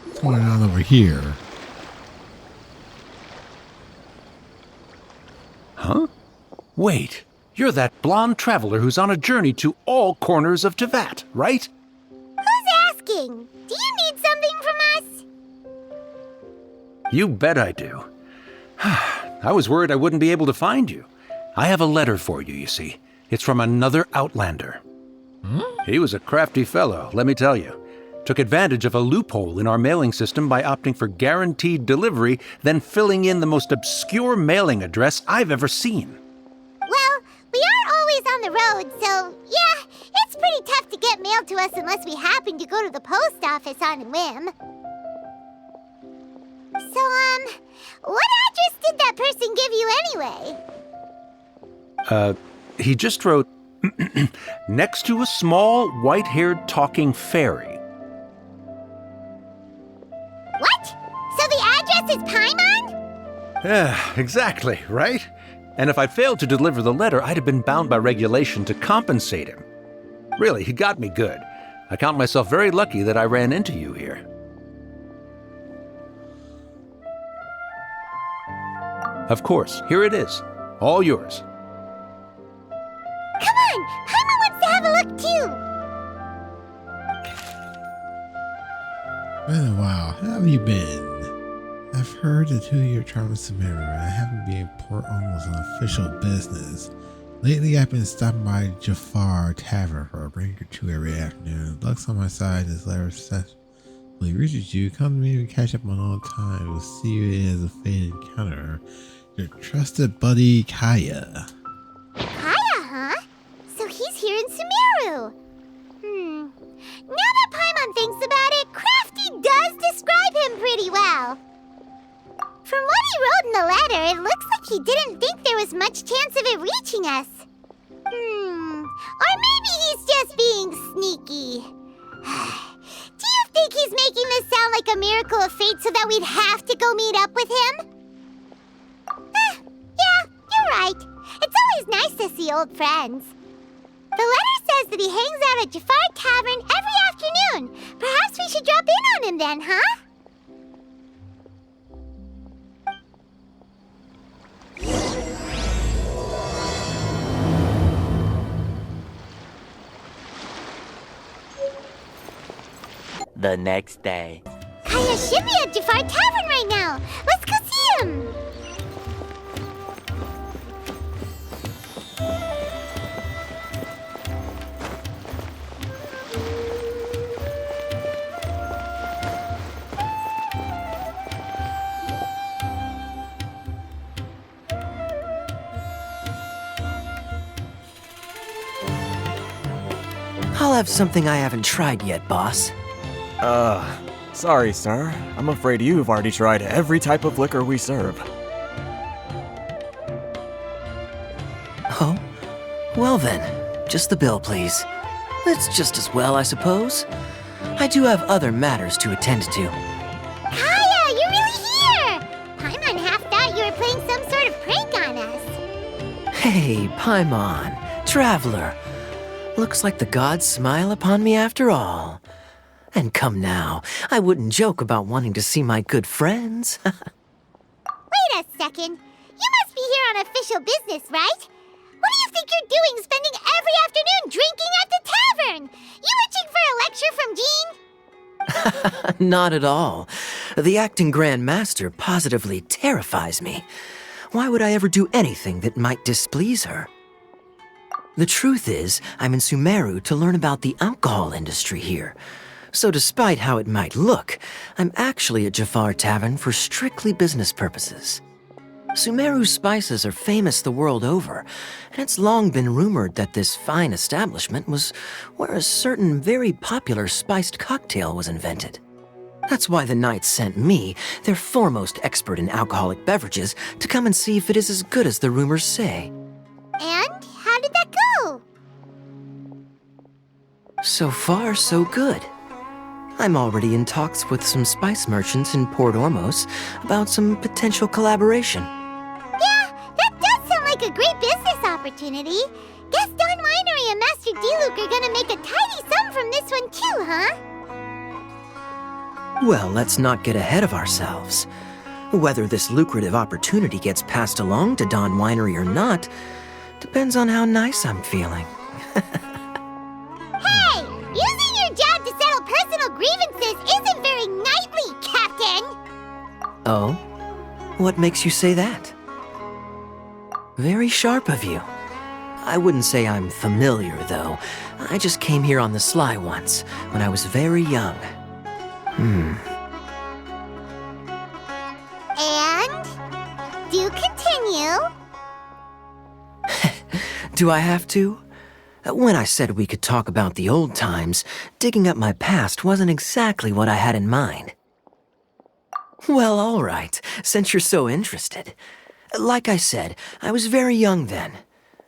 What's going on over here? Huh? Wait, you're that blonde traveler who's on a journey to all corners of Teyvat, right? Who's asking? Do you need something from us? You bet I do. I was worried I wouldn't be able to find you. I have a letter for you, you see. It's from another Outlander. He was a crafty fellow, let me tell you. Took advantage of a loophole in our mailing system by opting for guaranteed delivery, then filling in the most obscure mailing address I've ever seen. Well, we are always on the road, so yeah, it's pretty tough to get mail to us unless we happen to go to the post office on a whim. So, what address did that person give you anyway? He just wrote, next to a small, white-haired talking fairy. What? So the address is Paimon? Yeah, exactly, right? And if I failed to deliver the letter, I'd have been bound by regulation to compensate him. Really, he got me good. I count myself very lucky that I ran into you here. Of course, here it is. All yours. Come on! Paimon wants to have a look too! Been a while. How have you been? I've heard the 2-year travel to Sumeru. I haven't been in port almost on official business. Lately, I've been stopping by Jafar Tavern for a drink or two every afternoon. Luck's on my side. This letter successfully reaches you. Come to me and catch up on all time. We'll see you as a fate encounter. Your trusted buddy, Kaeya. Kaeya, huh? So he's here in Sumeru. Now that Paimon thinks about it, Crafty does describe him pretty well. From what he wrote in the letter, it looks like he didn't think there was much chance of it reaching us. Or maybe he's just being sneaky. Do you think he's making this sound like a miracle of fate so that we'd have to go meet up with him? Yeah, you're right. It's always nice to see old friends. The letter says that he hangs out at Jafar Tavern every afternoon. Perhaps we should drop in on him then, huh? The next day. Kaeya should be at Jafar Tavern right now. Let's go see him. I'll have something I haven't tried yet, boss. Sorry, sir. I'm afraid you've already tried every type of liquor we serve. Oh? Well then, just the bill, please. That's just as well, I suppose. I do have other matters to attend to. Kaeya, you're really here! Paimon half thought you were playing some sort of prank on us. Hey, Paimon, traveler. Looks like the gods smile upon me after all. And come now, I wouldn't joke about wanting to see my good friends. Wait a second. You must be here on official business, right? What do you think you're doing spending every afternoon drinking at the tavern? You itching for a lecture from Jean? Not at all. The acting Grand Master positively terrifies me. Why would I ever do anything that might displease her? The truth is, I'm in Sumeru to learn about the alcohol industry here. So despite how it might look, I'm actually at Jafar Tavern for strictly business purposes. Sumeru's spices are famous the world over, and it's long been rumored that this fine establishment was where a certain very popular spiced cocktail was invented. That's why the Knights sent me, their foremost expert in alcoholic beverages, to come and see if it is as good as the rumors say. And how did that go? So far, so good. I'm already in talks with some spice merchants in Port Ormos about some potential collaboration. Yeah, that does sound like a great business opportunity. Guess Don Winery and Master D-Luke are gonna make a tidy sum from this one too, huh? Well, let's not get ahead of ourselves. Whether this lucrative opportunity gets passed along to Dawn Winery or not depends on how nice I'm feeling. Hey! Using your job to settle personal grievances isn't very knightly, Captain! Oh? What makes you say that? Very sharp of you. I wouldn't say I'm familiar, though. I just came here on the sly once, when I was very young. And? Do continue. Do I have to? When I said we could talk about the old times, digging up my past wasn't exactly what I had in mind. Well, all right, since you're so interested. Like I said, I was very young then.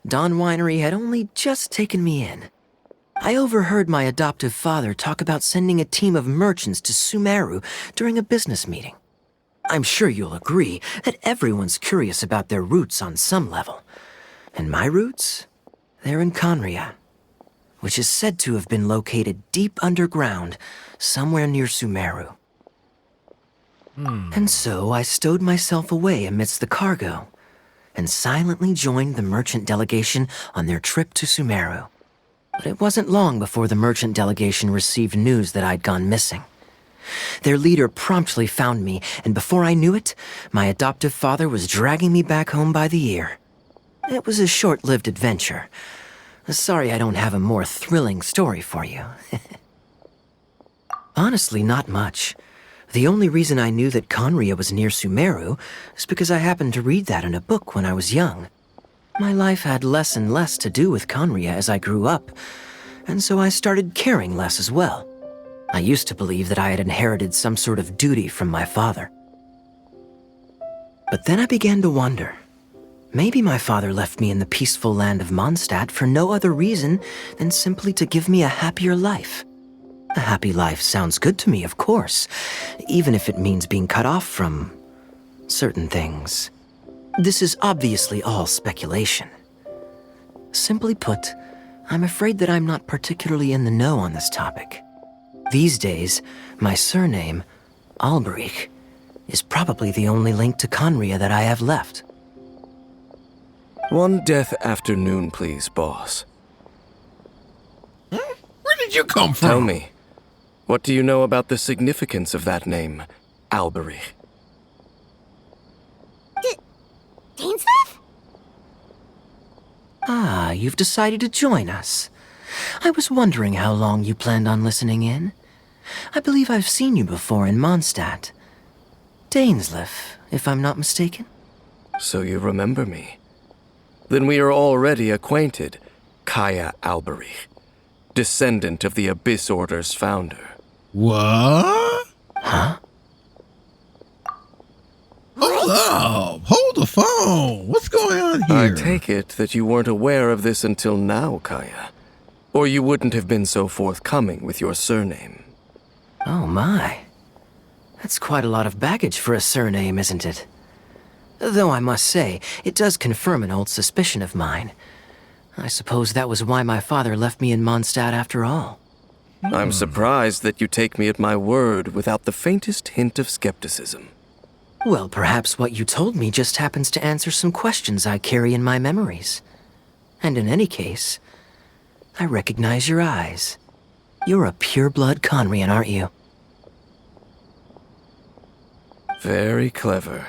Dawn Winery had only just taken me in. I overheard my adoptive father talk about sending a team of merchants to Sumeru during a business meeting. I'm sure you'll agree that everyone's curious about their roots on some level. And my roots? They're in Khaenri'ah, which is said to have been located deep underground, somewhere near Sumeru. And so I stowed myself away amidst the cargo, and silently joined the merchant delegation on their trip to Sumeru. But it wasn't long before the merchant delegation received news that I'd gone missing. Their leader promptly found me, and before I knew it, my adoptive father was dragging me back home by the ear. It was a short-lived adventure. Sorry I don't have a more thrilling story for you. Honestly, not much. The only reason I knew that Khaenri'ah was near Sumeru is because I happened to read that in a book when I was young. My life had less and less to do with Khaenri'ah as I grew up, and so I started caring less as well. I used to believe that I had inherited some sort of duty from my father. But then I began to wonder. Maybe my father left me in the peaceful land of Mondstadt for no other reason than simply to give me a happier life. A happy life sounds good to me, of course, even if it means being cut off from certain things. This is obviously all speculation. Simply put, I'm afraid that I'm not particularly in the know on this topic. These days, my surname, Alberich, is probably the only link to Khaenri'ah that I have left. One death afternoon, please, boss. Where did you come from? Tell me, what do you know about the significance of that name, Alberich? Dainsleif? Ah, you've decided to join us. I was wondering how long you planned on listening in. I believe I've seen you before in Mondstadt. Dainsleif, if I'm not mistaken. So you remember me. Then we are already acquainted, Kaeya Alberich, descendant of the Abyss Order's founder. What? Huh? Hold up! Hold the phone! What's going on here? I take it that you weren't aware of this until now, Kaeya. Or you wouldn't have been so forthcoming with your surname. Oh my. That's quite a lot of baggage for a surname, isn't it? Though I must say, it does confirm an old suspicion of mine. I suppose that was why my father left me in Mondstadt after all. I'm surprised that you take me at my word without the faintest hint of skepticism. Well, perhaps what you told me just happens to answer some questions I carry in my memories. And in any case, I recognize your eyes. You're a pure-blood Khaenri'ah, aren't you? Very clever.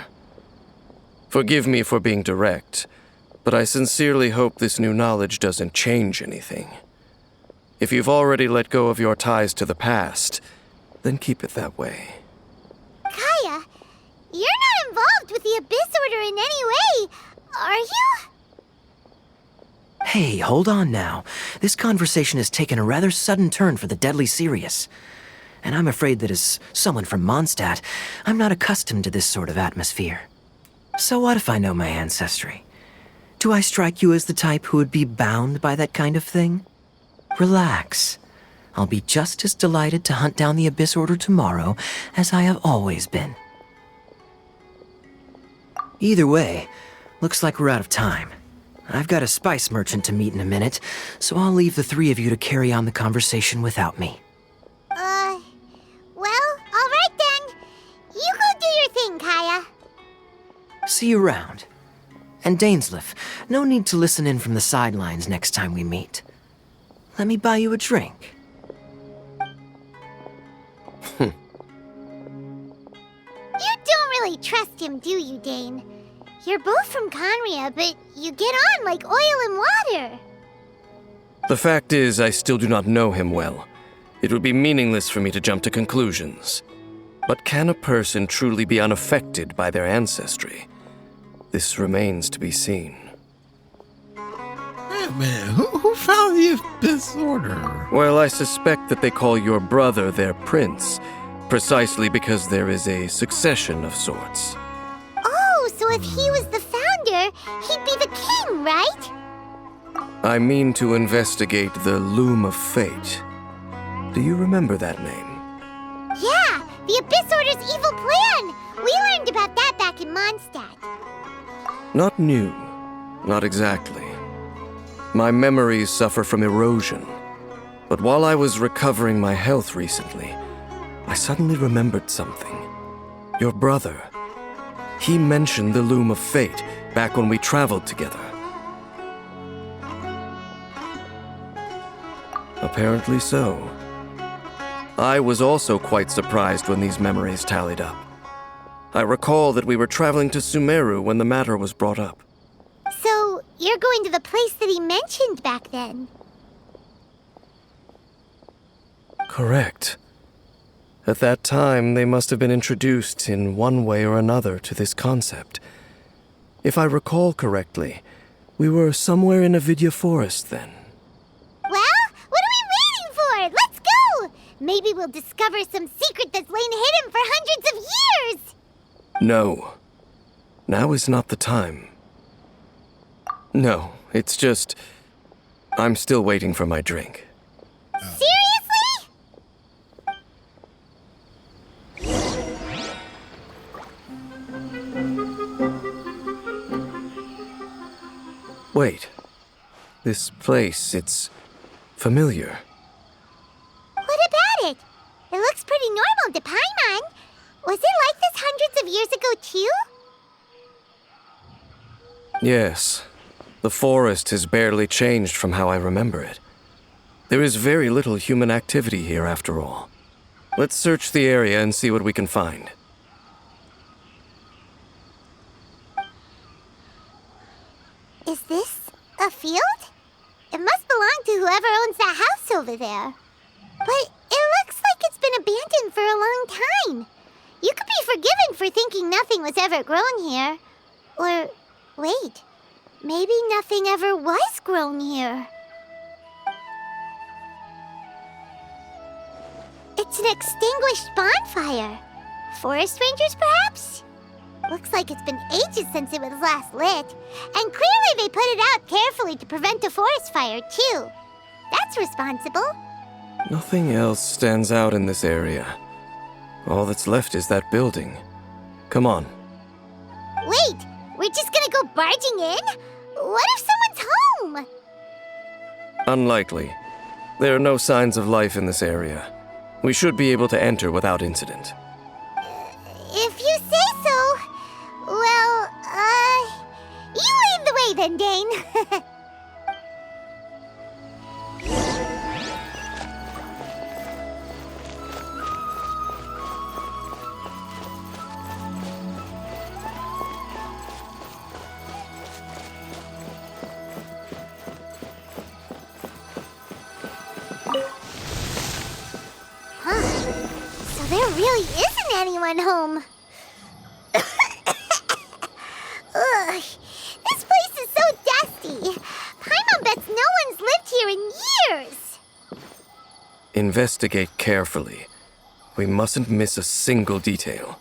Forgive me for being direct, but I sincerely hope this new knowledge doesn't change anything. If you've already let go of your ties to the past, then keep it that way. Kaeya, you're not involved with the Abyss Order in any way, are you? Hey, hold on now. This conversation has taken a rather sudden turn for the deadly serious. And I'm afraid that as someone from Mondstadt, I'm not accustomed to this sort of atmosphere. So what if I know my ancestry? Do I strike you as the type who would be bound by that kind of thing? Relax. I'll be just as delighted to hunt down the Abyss Order tomorrow as I have always been. Either way, looks like we're out of time. I've got a spice merchant to meet in a minute, so I'll leave the three of you to carry on the conversation without me. Well, alright see you around. And Dainsleif, no need to listen in from the sidelines next time we meet. Let me buy you a drink. You don't really trust him, do you, Dane? You're both from Khaenri'ah, but you get on like oil and water. The fact is, I still do not know him well. It would be meaningless for me to jump to conclusions. But can a person truly be unaffected by their ancestry? This remains to be seen. Wait a minute, who found the Abyss Order? Well, I suspect that they call your brother their prince, precisely because there is a succession of sorts. Oh, so if he was the founder, he'd be the king, right? I mean to investigate the Loom of Fate. Do you remember that name? Yeah, the Abyss Order's evil plan! We learned about that back in Mondstadt. Not new. Not exactly. My memories suffer from erosion. But while I was recovering my health recently, I suddenly remembered something. Your brother. He mentioned the Loom of Fate back when we traveled together. Apparently so. I was also quite surprised when these memories tallied up. I recall that we were traveling to Sumeru when the matter was brought up. So, you're going to the place that he mentioned back then? Correct. At that time, they must have been introduced in one way or another to this concept. If I recall correctly, we were somewhere in Avidya Forest then. Well, what are we waiting for? Let's go! Maybe we'll discover some secret that's lain hidden for hundreds of years! No. Now is not the time. No, it's just... I'm still waiting for my drink. Seriously? Wait. This place, it's familiar. What about it? It looks pretty normal to Paimon. Was it like this hundreds of years ago, too? Yes. The forest has barely changed from how I remember it. There is very little human activity here after all. Let's search the area and see what we can find. Is this a field? It must belong to whoever owns that house over there. But it looks like it's been abandoned for a long time. You could be forgiven for thinking nothing was ever grown here. Or, wait, maybe nothing ever was grown here. It's an extinguished bonfire. Forest rangers, perhaps? Looks like it's been ages since it was last lit. And clearly they put it out carefully to prevent a forest fire, too. That's responsible. Nothing else stands out in this area. All that's left is that building. Come on. Wait, we're just gonna go barging in? What if someone's home? Unlikely. There are no signs of life in this area. We should be able to enter without incident. If you say so. Well, you lead the way then, Dane. So there really isn't anyone home. Ugh, this place is so dusty. Paimon bets no one's lived here in years. Investigate carefully. We mustn't miss a single detail.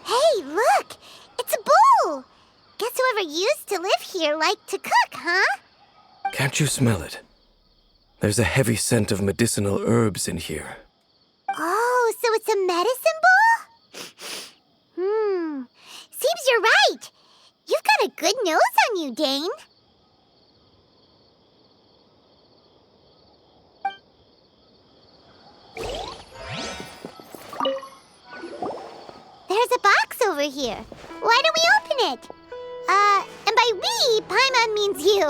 Hey, look! It's a bull! Guess whoever used to live here liked to cook, huh? Can't you smell it? There's a heavy scent of medicinal herbs in here. Oh, so it's a medicine bull? Seems you're right. You've got a good nose on you, Dane. There's a box over here. Why don't we open it? And by we, Paimon means you.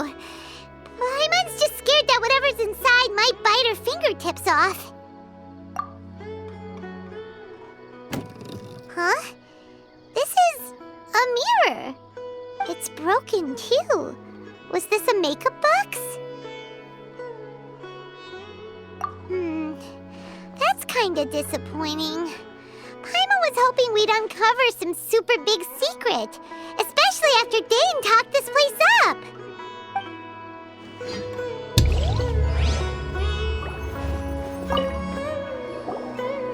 Paimon's just scared that whatever's inside might bite her fingertips off. Huh? This is a mirror. It's broken, too. Was this a makeup box? That's kinda disappointing. Paimon was hoping we'd uncover some super big secret, especially after Dane talked this place up.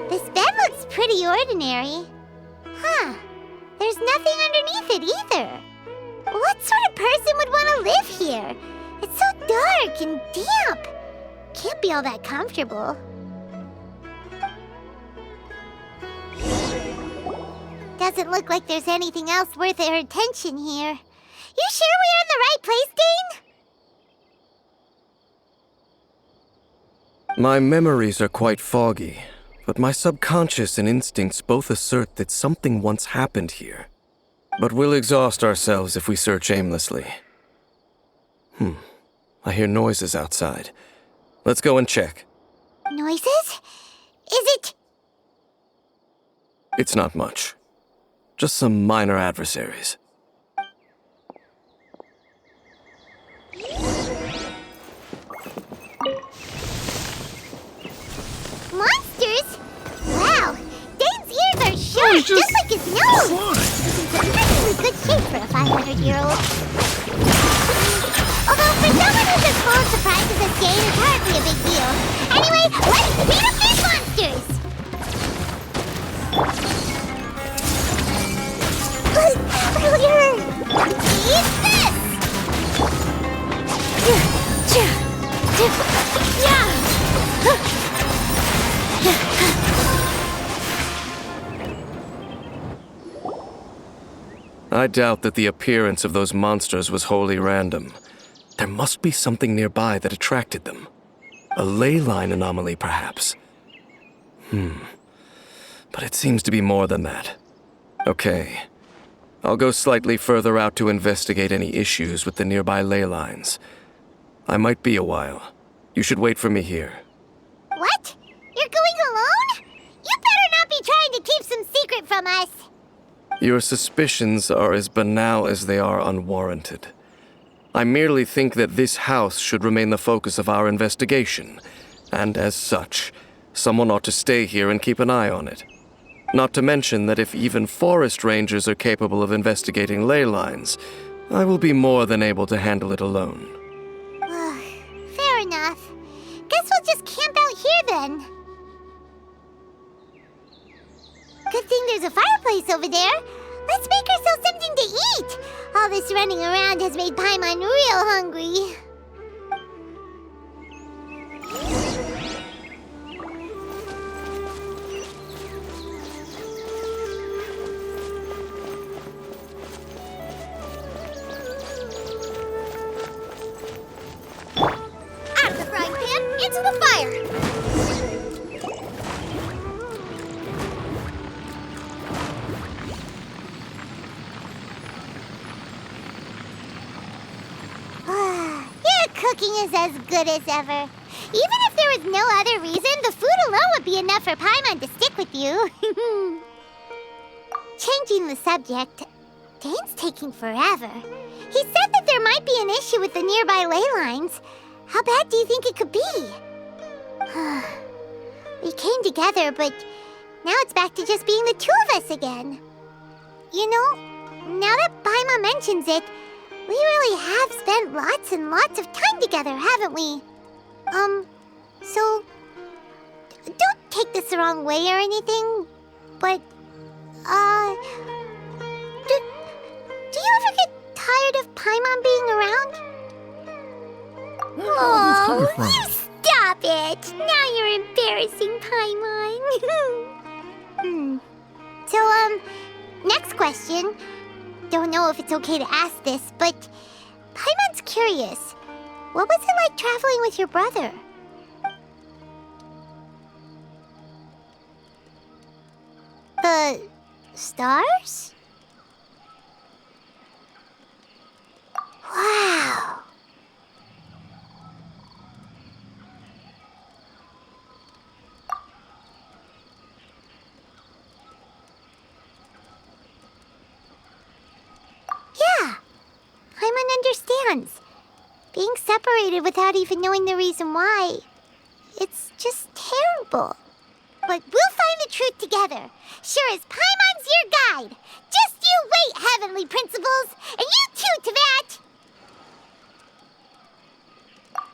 This bed looks pretty ordinary. Huh. There's nothing underneath it either. What sort of person would want to live here? It's so dark and damp. Can't be all that comfortable. Doesn't look like there's anything else worth our attention here. You sure we're in the right place, Dane? My memories are quite foggy, but my subconscious and instincts both assert that something once happened here. But we'll exhaust ourselves if we search aimlessly. I hear noises outside. Let's go and check. Noises? Is it... It's not much. Just some minor adversaries. Monsters? Wow, Dane's ears are sharp, just like his nose! He's in surprisingly good shape for a 500-year-old. Although for someone who's as full of surprises as Dane, it's hardly a big deal. Anyway, let's beat up these monsters! Eat this! I doubt that the appearance of those monsters was wholly random. There must be something nearby that attracted them. A ley line anomaly, perhaps. But it seems to be more than that. Okay. I'll go slightly further out to investigate any issues with the nearby ley lines. I might be a while. You should wait for me here. What? You're going alone? You better not be trying to keep some secret from us. Your suspicions are as banal as they are unwarranted. I merely think that this house should remain the focus of our investigation, and as such, someone ought to stay here and keep an eye on it. Not to mention that if even forest rangers are capable of investigating ley lines, I will be more than able to handle it alone. Fair enough. Guess we'll just camp out here then. Good thing there's a fireplace over there. Let's make ourselves something to eat. All this running around has made Paimon real hungry. Out of the frying pan, into the fire! Your cooking is as good as ever. Even if there was no other reason, the food alone would be enough for Paimon to stick with you. Changing the subject, Dane's taking forever. He said that there might be an issue with the nearby ley lines. How bad do you think it could be? We came together, but now it's back to just being the two of us again. You know, now that Paimon mentions it, we really have spent lots and lots of time together, haven't we? So, don't take this the wrong way or anything, but, do you ever get tired of Paimon being around? Where's all this coming from? You stop it! Now you're embarrassing Paimon. So, next question. Don't know if it's okay to ask this, but Paimon's curious. What was it like traveling with your brother? The stars? bonds. Being separated without even knowing the reason why, it's just terrible. But we'll find the truth together. Sure as Paimon's your guide. Just you wait, Heavenly Principles! And you too, Teyvat!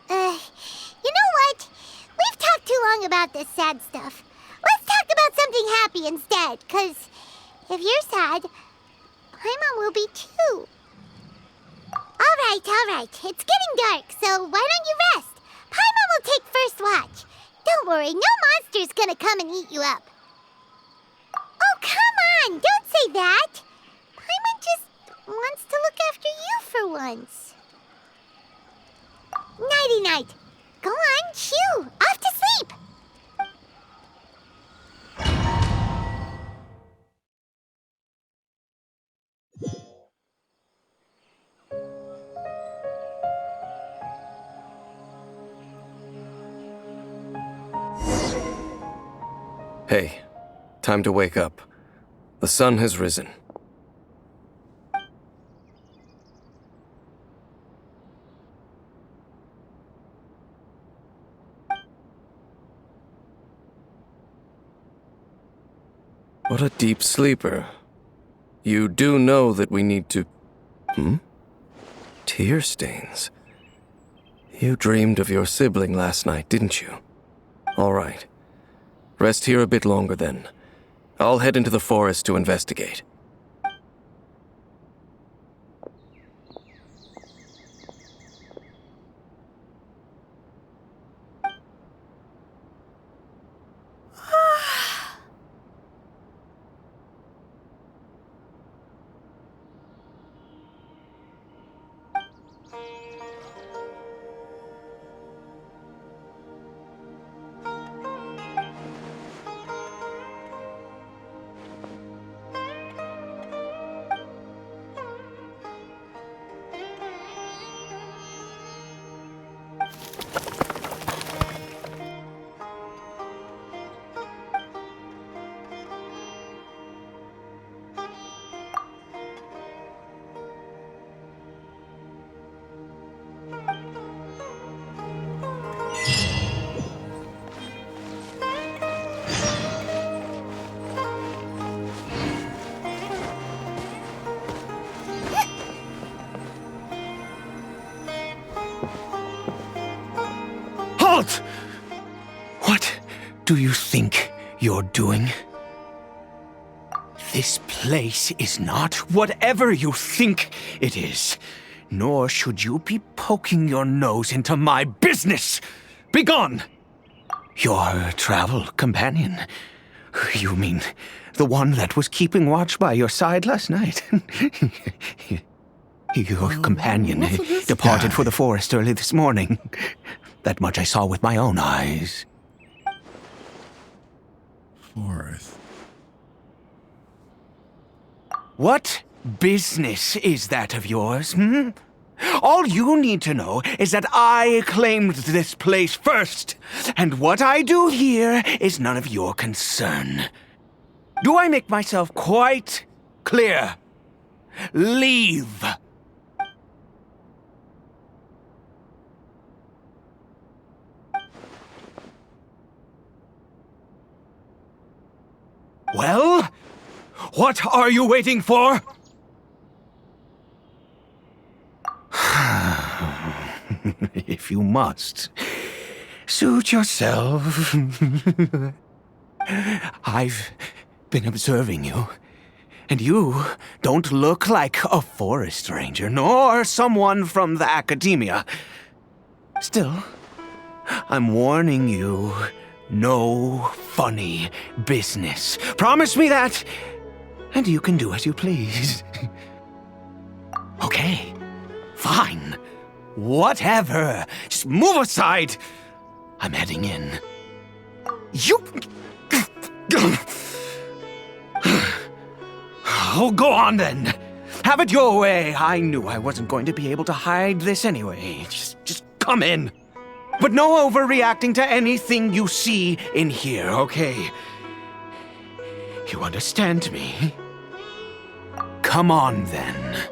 You know what? We've talked too long about this sad stuff. Let's talk about something happy instead, 'cause if you're sad, Paimon will be too. All right. It's getting dark, so why don't you rest? Paimon will take first watch. Don't worry, no monster's gonna come and eat you up. Oh, come on! Don't say that! Paimon just wants to look after you for once. Nighty-night. Go on, chew. Off to sleep. Hey, time to wake up. The sun has risen. What a deep sleeper. You do know that we need to... Tear stains. You dreamed of your sibling last night, didn't you? All right. Rest here a bit longer then. I'll head into the forest to investigate. Halt! What do you think you're doing? This place is not whatever you think it is, nor should you be poking your nose into my business. Begone! Your travel companion. You mean the one that was keeping watch by your side last night? Your companion departed for the forest early this morning. That much I saw with my own eyes. Forest. What business is that of yours, All you need to know is that I claimed this place first, and what I do here is none of your concern. Do I make myself quite clear? Leave. Well, what are you waiting for? If you must, suit yourself. I've been observing you, and you don't look like a forest ranger, nor someone from the academia. Still, I'm warning you, no funny business. Promise me that, and you can do as you please. Okay, fine. Whatever. Just move aside. I'm heading in. You... Oh, go on then. Have it your way. I knew I wasn't going to be able to hide this anyway. Just come in. But no overreacting to anything you see in here, okay? You understand me? Come on then.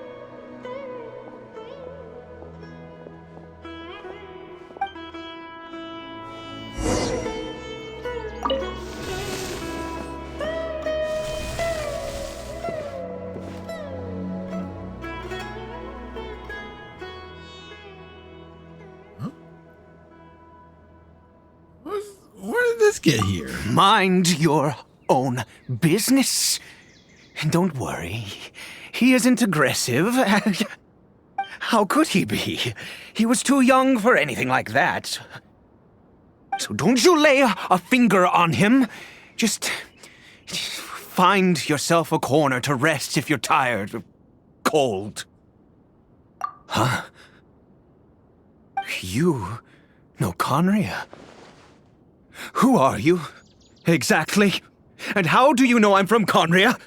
get here? Mind your own business. Don't worry. He isn't aggressive. How could he be? He was too young for anything like that. So don't you lay a finger on him. Just find yourself a corner to rest if you're tired or cold. Huh? You know Khaenri'ah? Who are you, exactly? And how do you know I'm from Khaenri'ah?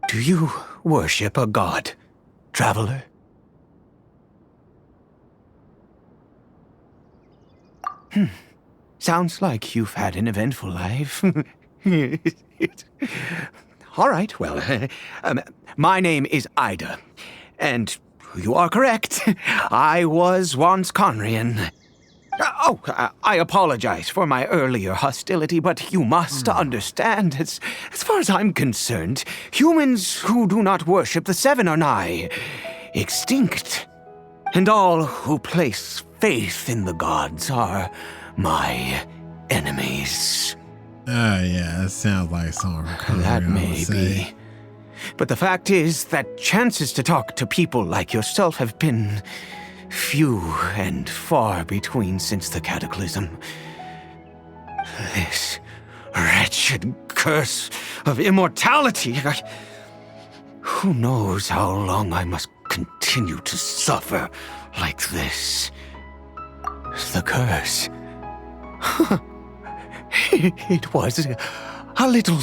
Do you worship a god, traveler? Sounds like you've had an eventful life. All right, well, my name is Ida, and you are correct. I was once Khaenri'ah. I apologize for my earlier hostility, but you must understand, as far as I'm concerned, humans who do not worship the Seven are nigh extinct. And all who place faith in the gods are my enemies. Yeah, that sounds like someone from Khaenri'ah, That I would may say. be. But the fact is that chances to talk to people like yourself have been few and far between since the cataclysm. This wretched curse of immortality. Who knows how long I must continue to suffer like this? The curse. It was a little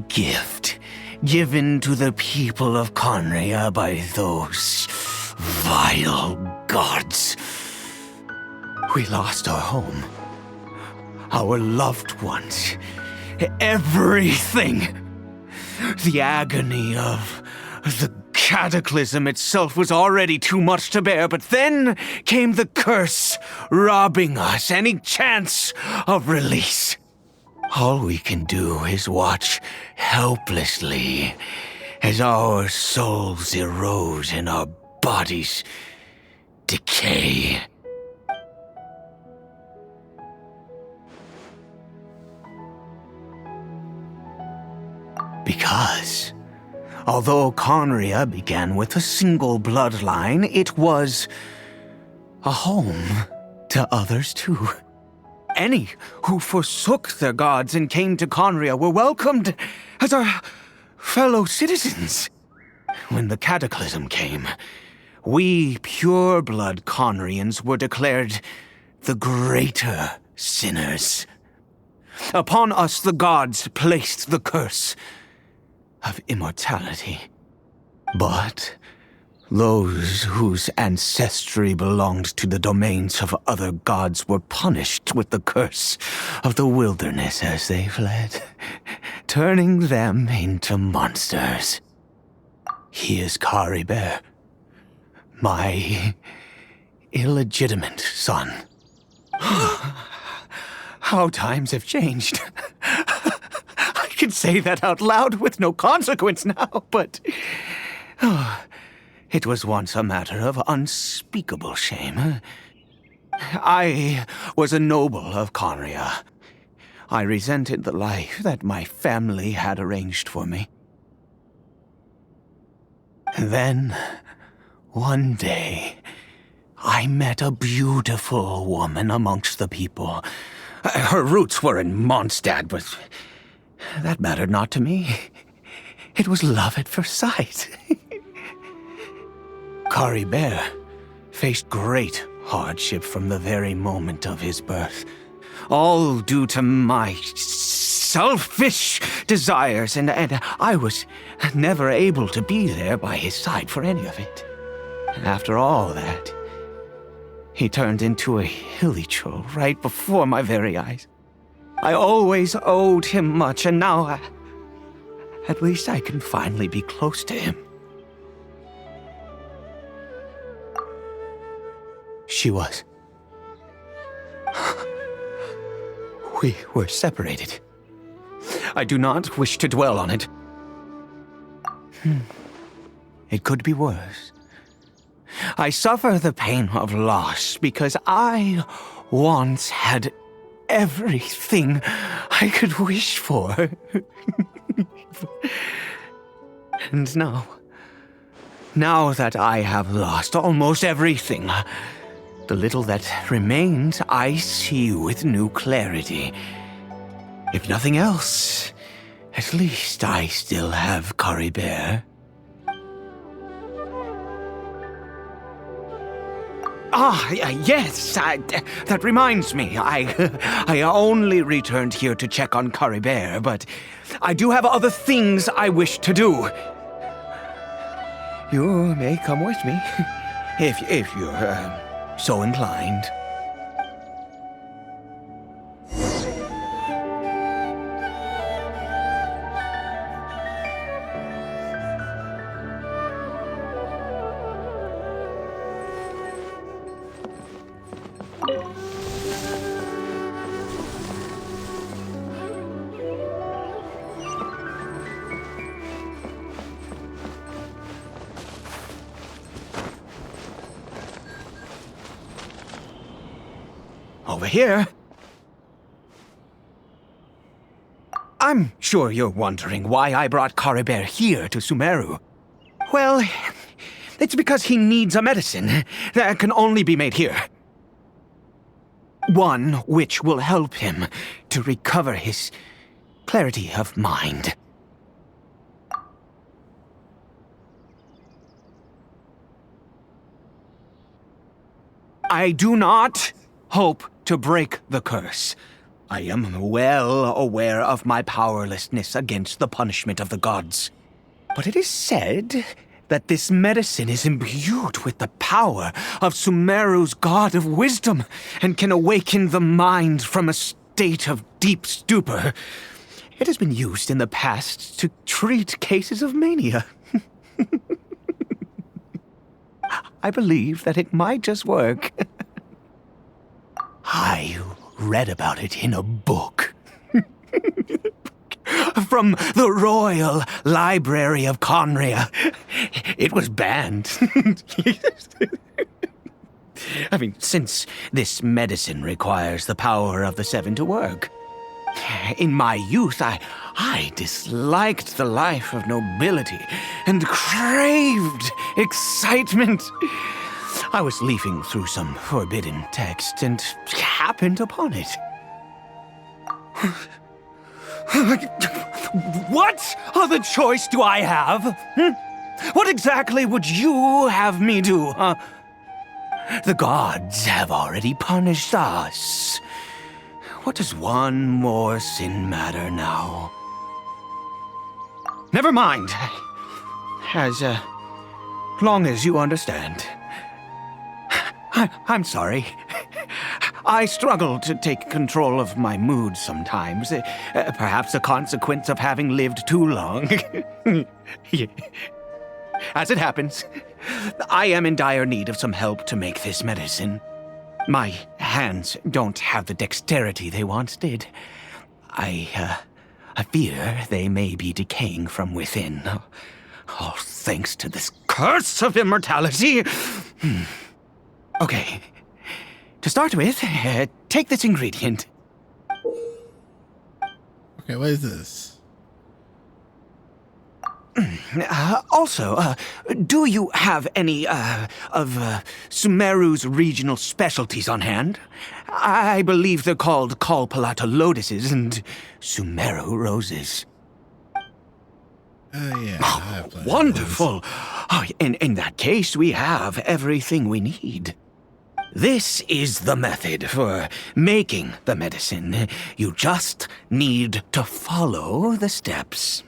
gift given to the people of Khaenri'ah by those vile gods. We lost our home, our loved ones, everything. The agony of the cataclysm itself was already too much to bear, but then came the curse, robbing us any chance of release. All we can do is watch helplessly as our souls erode and our bodies decay. Because, although Khaenri'ah began with a single bloodline, it was a home to others too. Any who forsook their gods and came to Khaenri'ah were welcomed as our fellow citizens. When the cataclysm came, we pure-blood Khaenri'ans were declared the greater sinners. Upon us the gods placed the curse of immortality. But those whose ancestry belonged to the domains of other gods were punished with the curse of the wilderness as they fled, turning them into monsters. He is Caribert, my illegitimate son. How times have changed. I can say that out loud with no consequence now, but it was once a matter of unspeakable shame. I was a noble of Khaenri'ah. I resented the life that my family had arranged for me. Then, one day, I met a beautiful woman amongst the people. Her roots were in Mondstadt, but that mattered not to me. It was love at first sight. Caribert faced great hardship from the very moment of his birth, all due to my selfish desires, and I was never able to be there by his side for any of it. After all that, he turned into a hilichurl right before my very eyes. I always owed him much, and now at least I can finally be close to him. She was. We were separated. I do not wish to dwell on it. It could be worse. I suffer the pain of loss because I once had everything I could wish for. And now that I have lost almost everything, the little that remains I see with new clarity. If nothing else, at least I still have Caribert. Yes, that reminds me. I only returned here to check on Caribert, but I do have other things I wish to do. You may come with me, if you're so inclined. Over here. I'm sure you're wondering why I brought Caribert here to Sumeru. Well, it's because he needs a medicine that can only be made here. One which will help him to recover his clarity of mind. I do not hope to break the curse. I am well aware of my powerlessness against the punishment of the gods. But it is said that this medicine is imbued with the power of Sumeru's god of wisdom and can awaken the mind from a state of deep stupor. It has been used in the past to treat cases of mania. I believe that it might just work. I read about it in a book. From the Royal Library of Khaenri'ah. It was banned. I mean, since this medicine requires the power of the Seven to work. In my youth, I disliked the life of nobility and craved excitement. I was leafing through some forbidden text and happened upon it. What other choice do I have? What exactly would you have me do? The gods have already punished us. What does one more sin matter now? Never mind. As long as you understand. I'm sorry. I struggle to take control of my mood sometimes. Perhaps a consequence of having lived too long. As it happens, I am in dire need of some help to make this medicine. My hands don't have the dexterity they once did. I fear they may be decaying from within. Oh, thanks to this curse of immortality. Okay. To start with, take this ingredient. Okay, what is this? Also, do you have any of Sumeru's regional specialties on hand? I believe they're called Kalpalata lotuses and Sumeru roses. Yeah, I have plenty of Wonderful! Oh, in that case, we have everything we need. This is the method for making the medicine. You just need to follow the steps.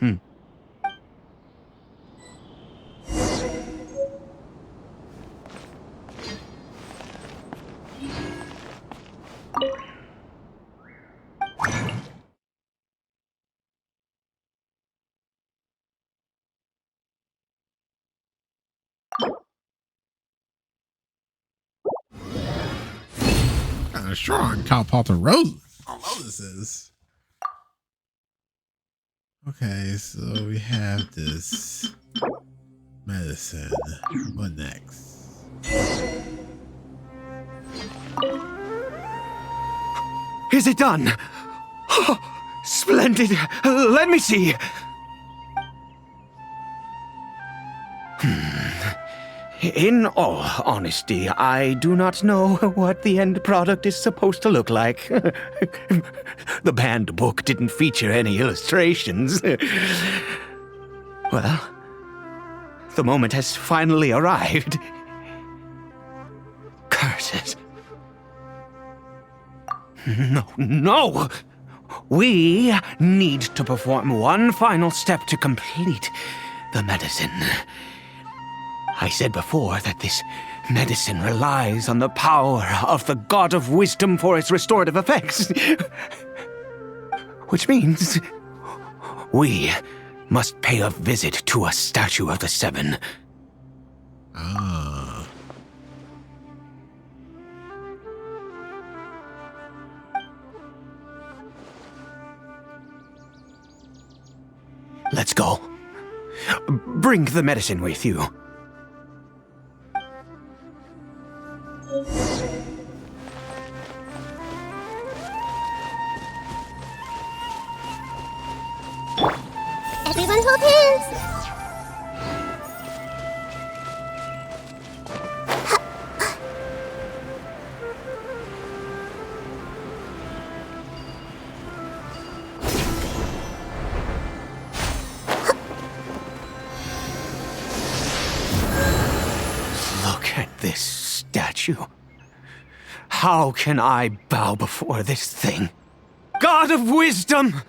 Kind of strong. Kalpalta lotuses. Okay, so we have this medicine. What next? Is it done? Oh, splendid. Let me see. In all honesty, I do not know what the end product is supposed to look like. The banned book didn't feature any illustrations. Well, the moment has finally arrived. Curses. No! We need to perform one final step to complete the medicine. I said before that this medicine relies on the power of the God of Wisdom for its restorative effects. Which means we must pay a visit to a statue of the Seven. Ah. Let's go. Bring the medicine with you. Everyone hold hands. Look at this statue. How can I bow before this thing? God of Wisdom!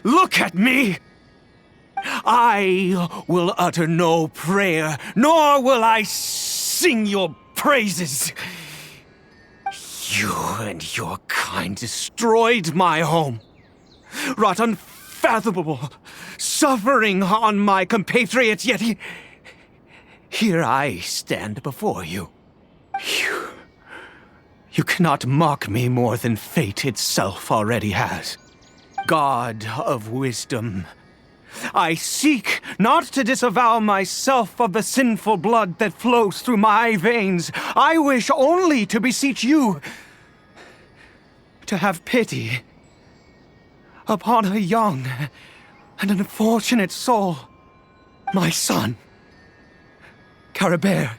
Look at me! I will utter no prayer, nor will I sing your praises. You and your kind destroyed my home, wrought unfathomable suffering on my compatriots, yet here I stand before you. You cannot mock me more than fate itself already has. God of Wisdom, I seek not to disavow myself of the sinful blood that flows through my veins. I wish only to beseech you to have pity upon a young and unfortunate soul, my son, Caribert.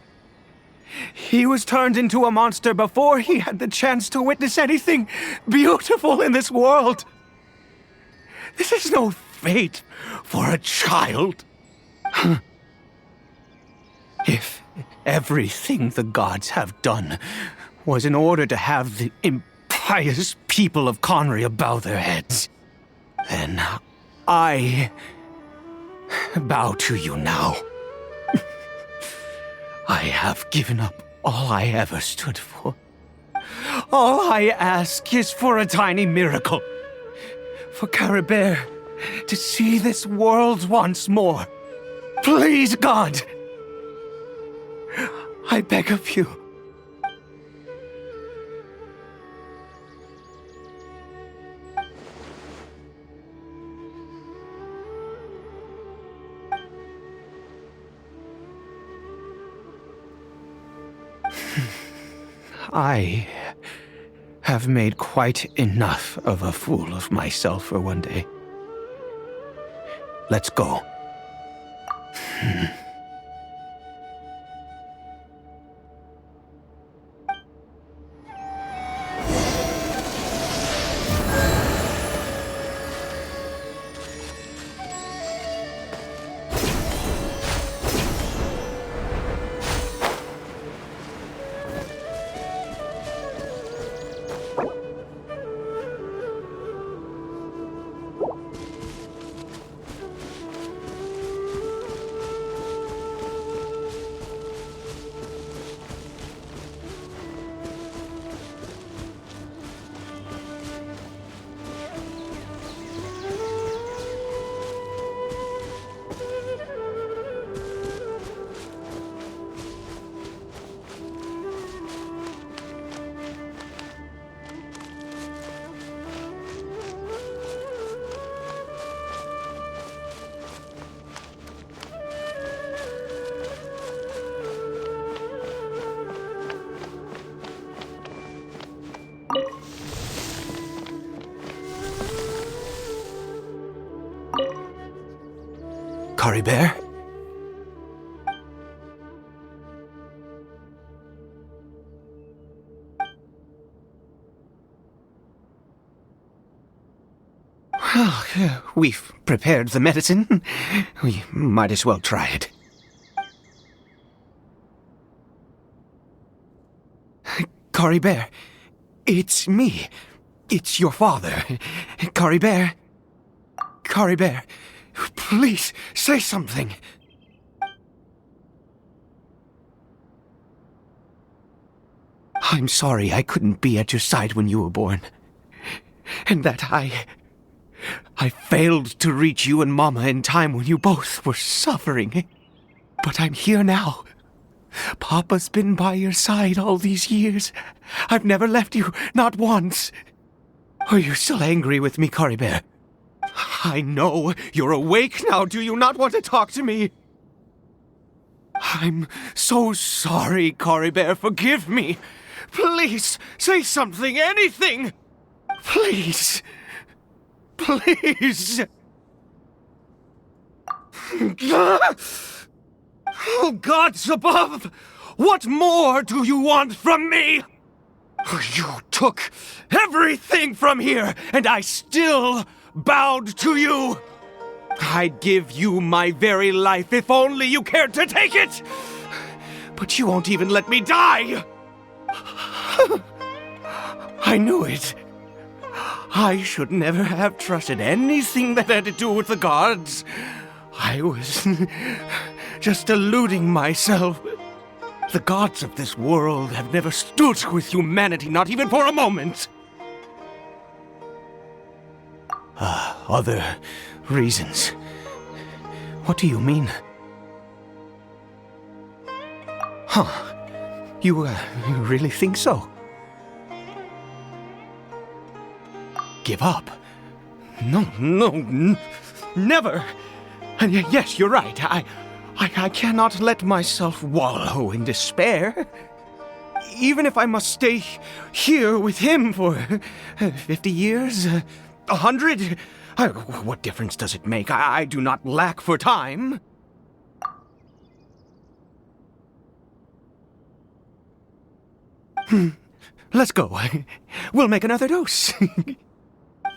He was turned into a monster before he had the chance to witness anything beautiful in this world. This is no fate for a child. If everything the gods have done was in order to have the impious people of Khaenri'ah bow their heads, then I bow to you now. I have given up all I ever stood for. All I ask is for a tiny miracle. For Caribert to see this world once more. Please, God! I beg of you. I have made quite enough of a fool of myself for one day. Let's go. Caribert? Well, we've prepared the medicine. We might as well try it. Caribert, it's me. It's your father. Caribert. Caribert, please say something. I'm sorry I couldn't be at your side when you were born. And that I failed to reach you and Mama in time when you both were suffering. But I'm here now. Papa's been by your side all these years. I've never left you, not once. Are you still angry with me, Caribert? I know you're awake now. Do you not want to talk to me? I'm so sorry, Caribert. Forgive me. Please, say something, anything. Please. Please. Oh, gods above! What more do you want from me? You took everything from here, and I still bowed to you. I'd give you my very life if only you cared to take it. But you won't even let me die. I knew it. I should never have trusted anything that had to do with the gods. I was just deluding myself. The gods of this world have never stood with humanity, not even for a moment. Other reasons. What do you mean? Huh. You really think so? Give up? No, never. And yes, you're right. I cannot let myself wallow in despair. Even if I must stay here with him for 50 years, 100, what difference does it make? I do not lack for time. Let's go. We'll make another dose.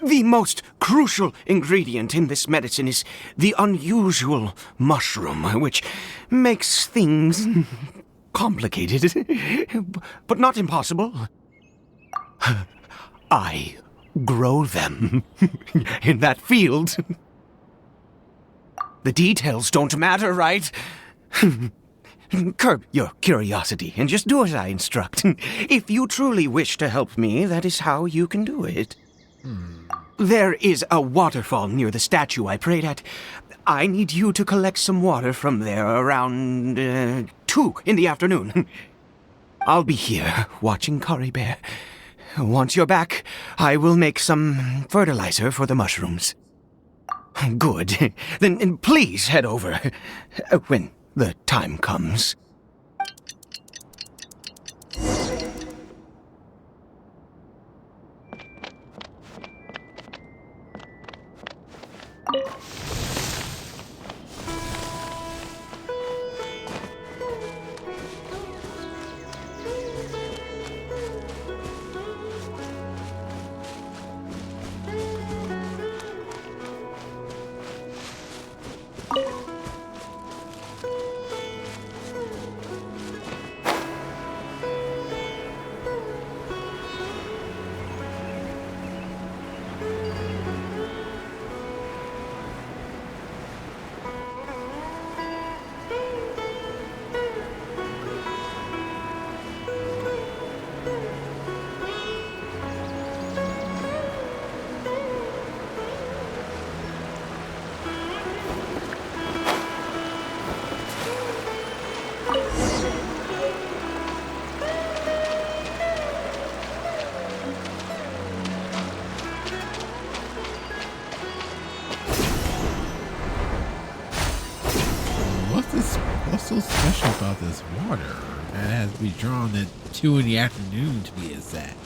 The most crucial ingredient in this medicine is the unusual mushroom, which makes things complicated, but not impossible. I grow them in that field. The details don't matter, right? Curb your curiosity and just do as I instruct. If you truly wish to help me, that is how you can do it. There is a waterfall near the statue I prayed at. I need you to collect some water from there around 2 in the afternoon. I'll be here watching Caribert. Once you're back, I will make some fertilizer for the mushrooms. Good. Then please head over when the time comes. What's so special about this water that has to be drawn at 2 in the afternoon to be exact?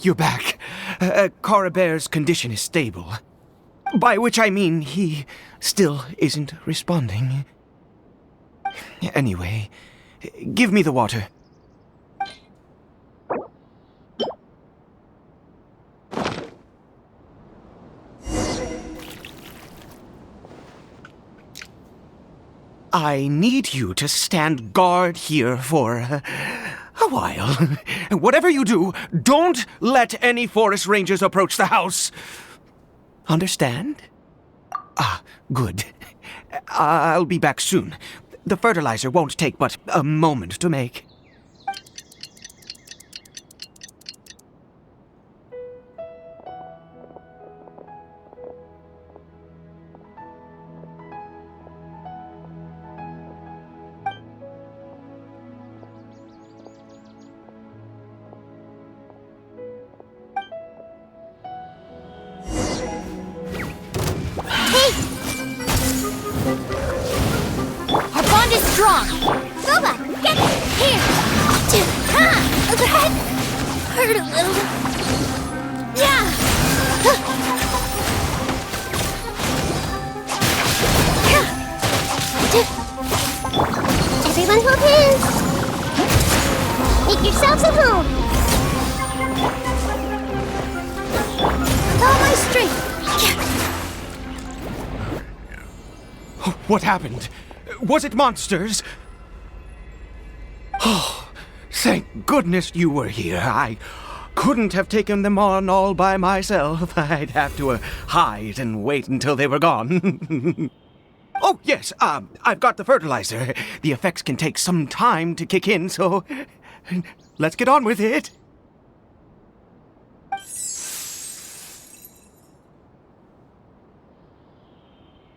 You're back. Caribert's condition is stable. By which I mean he still isn't responding. Anyway, give me the water. I need you to stand guard here for a while. Whatever you do, don't let any forest rangers approach the house. Understand? Good. I'll be back soon. The fertilizer won't take but a moment to make. Strong! Boba, get here! That hurt a little. Yeah! Everyone hold hands. Make yourselves at home. With all my strength. What happened? Was it monsters? Oh, thank goodness you were here. I couldn't have taken them on all by myself. I'd have to hide and wait until they were gone. Oh, yes, I've got the fertilizer. The effects can take some time to kick in, so let's get on with it.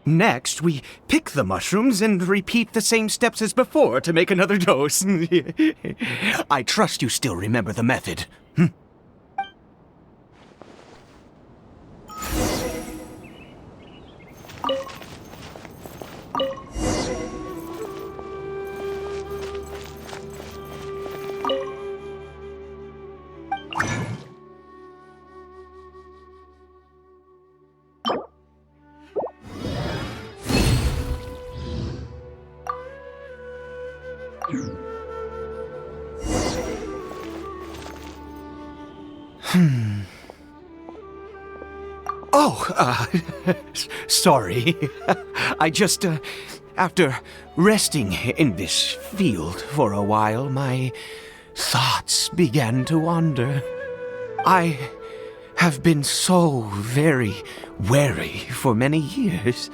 Next, we pick the mushrooms and repeat the same steps as before to make another dose. I trust you still remember the method. Sorry. I just, after resting in this field for a while, my thoughts began to wander. I have been so very wary for many years.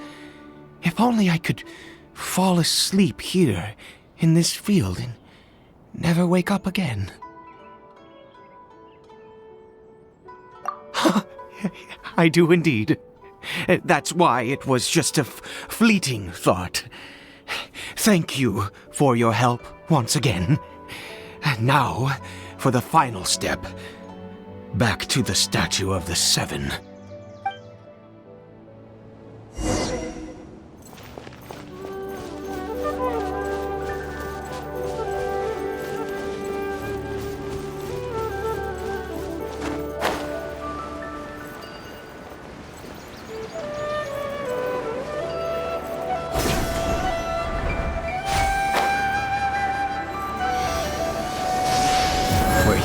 If only I could fall asleep here in this field and never wake up again. I do indeed. That's why it was just a fleeting thought. Thank you for your help once again. And now, for the final step. Back to the Statue of the Seven.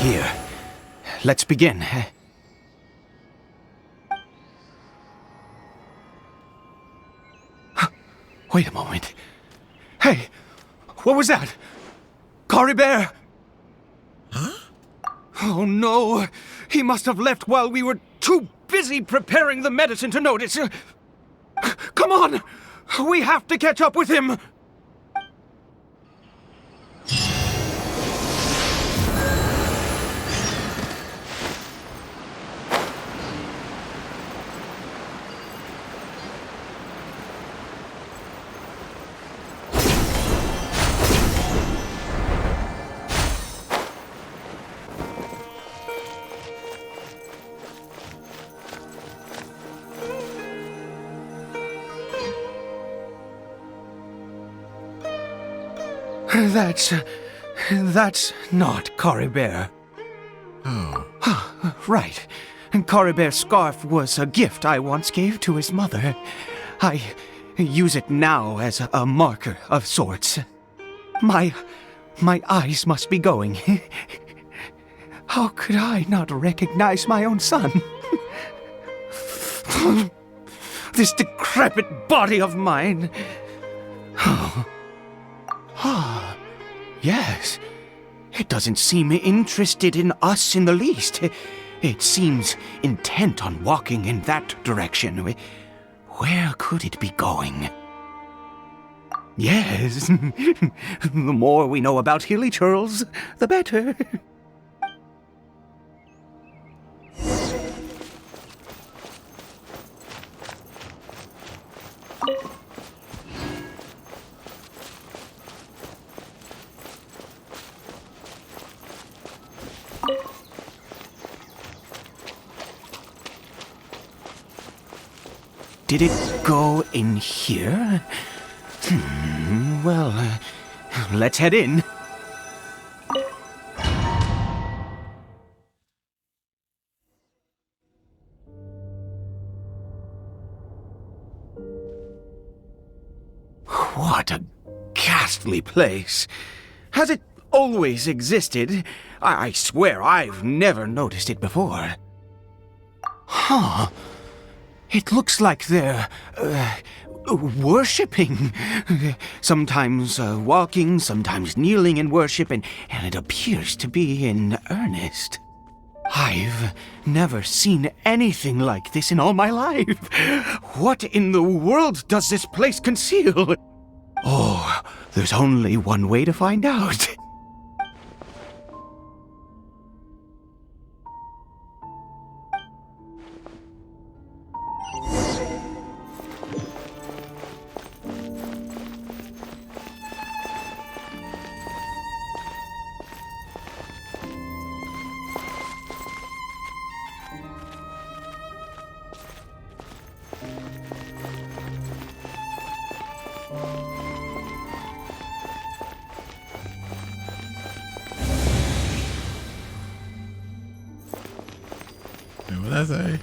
Here. Let's begin. Wait a moment. Hey! What was that? Caribert! Huh? Oh no! He must have left while we were too busy preparing the medicine to notice. Come on! We have to catch up with him! That's not Caribert. Oh. Right. Caribert's scarf was a gift I once gave to his mother. I use it now as a marker of sorts. My eyes must be going. How could I not recognize my own son? This decrepit body of mine. Yes. It doesn't seem interested in us in the least. It seems intent on walking in that direction. Where could it be going? Yes. The more we know about Hilly Churls, the better. Did it go in here? Well, let's head in. What a ghastly place. Has it always existed? I swear I've never noticed it before. Huh. It looks like they're, worshipping. Sometimes walking, sometimes kneeling in worship, and it appears to be in earnest. I've never seen anything like this in all my life. What in the world does this place conceal? Oh, there's only one way to find out. What did I say?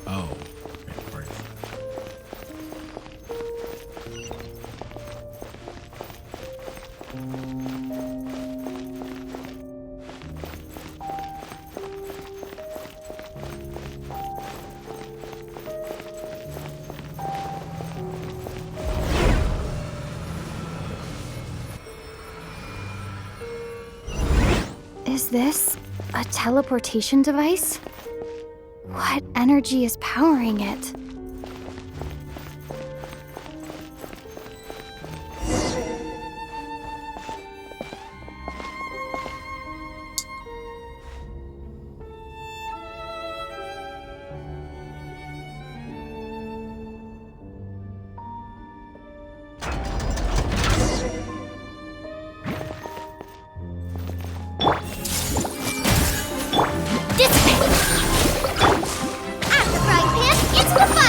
Oh. Okay, Is this a teleportation device? What energy is powering it? Out of the frying pan, into the fire!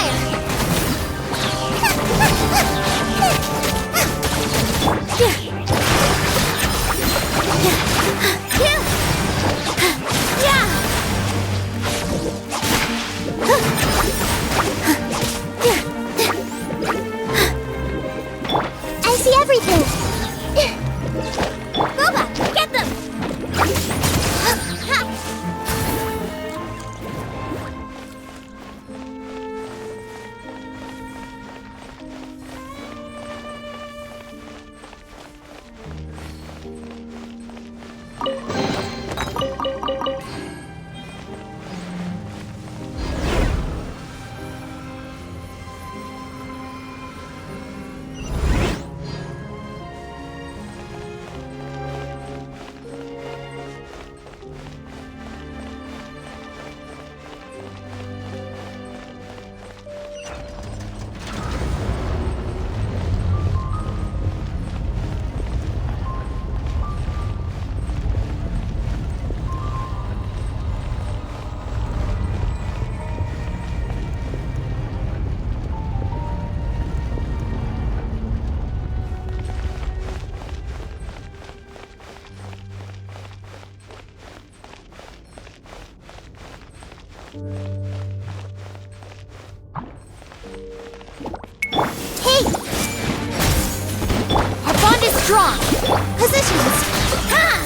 strong. Positions. Ha!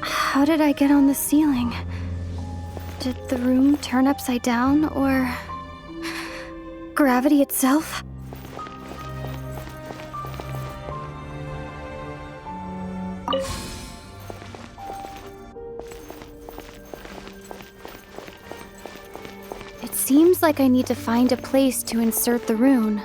How did I get on the ceiling? Did the room turn upside down, or gravity itself? It seems like I need to find a place to insert the rune.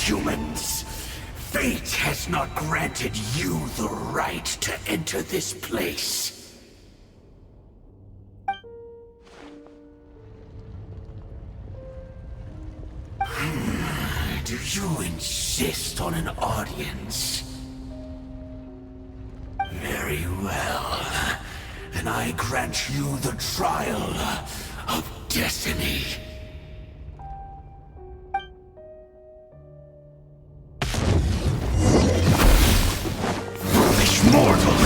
Humans, fate has not granted you the right to enter this place. Do you insist on an audience? Very well. Then I grant you the trial of destiny. Foolish mortal!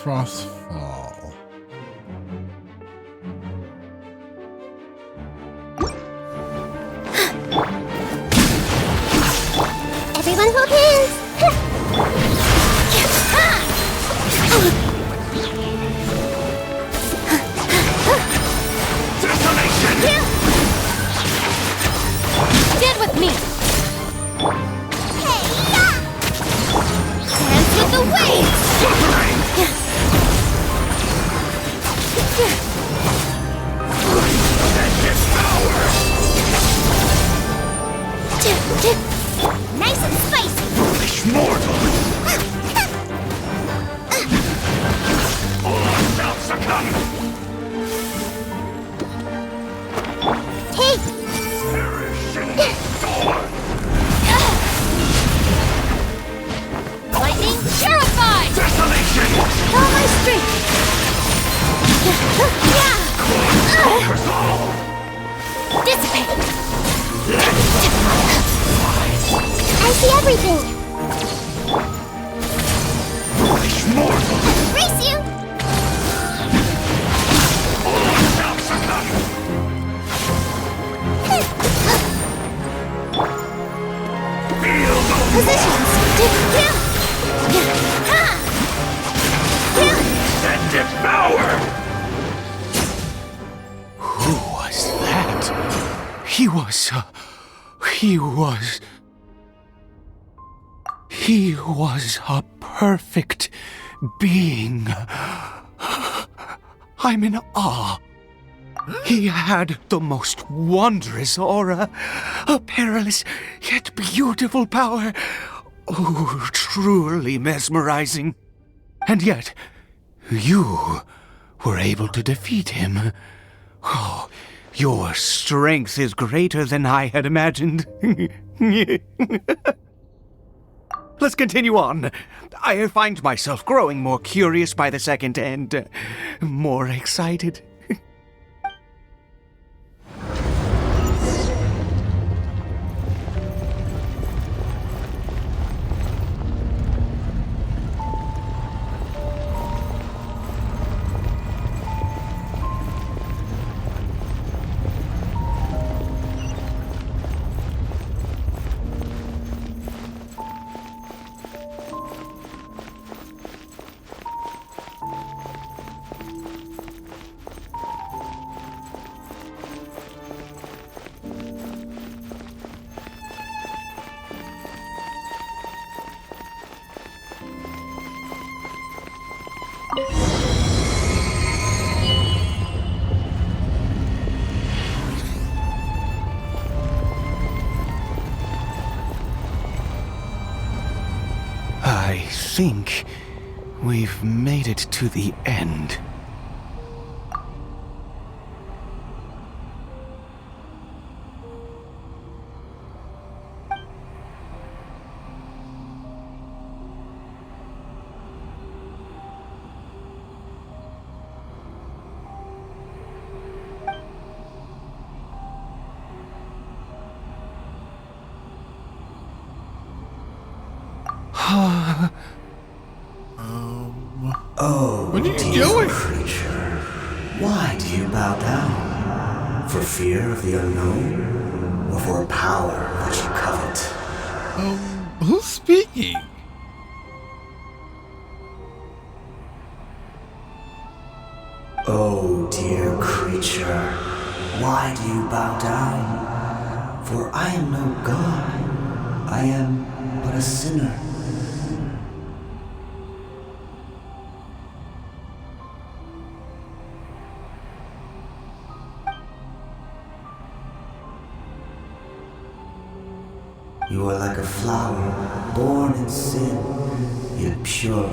Frostfall. Everyone hold hands! Detonation! Stand with me! Kaeya! Dance with the waves! Fluttering! Ascendant power! Nice and spicy! Foolish mortal! All shall succumb! Hey! Perish in the storm! Lightning purified! Desolation! All my strength! Conquers all! Dissipate! I see everything! Foolish mortal! Race you! All shall succumb! Feel the Positions! ascendant power! Who was that? He was a perfect being. I'm in awe. He had the most wondrous aura, a perilous yet beautiful power. Oh, truly mesmerizing. And yet, you were able to defeat him. Oh, your strength is greater than I had imagined. Let's continue on. I find myself growing more curious by the second and more excited. I think we've made it to the end. What are you doing? Creature, why do you bow down? For fear of the unknown? Or for power that you covet? Who's speaking? Oh, dear creature, why do you bow down? For I am no god. I am but a sinner. You are like a flower, born in sin, yet pure,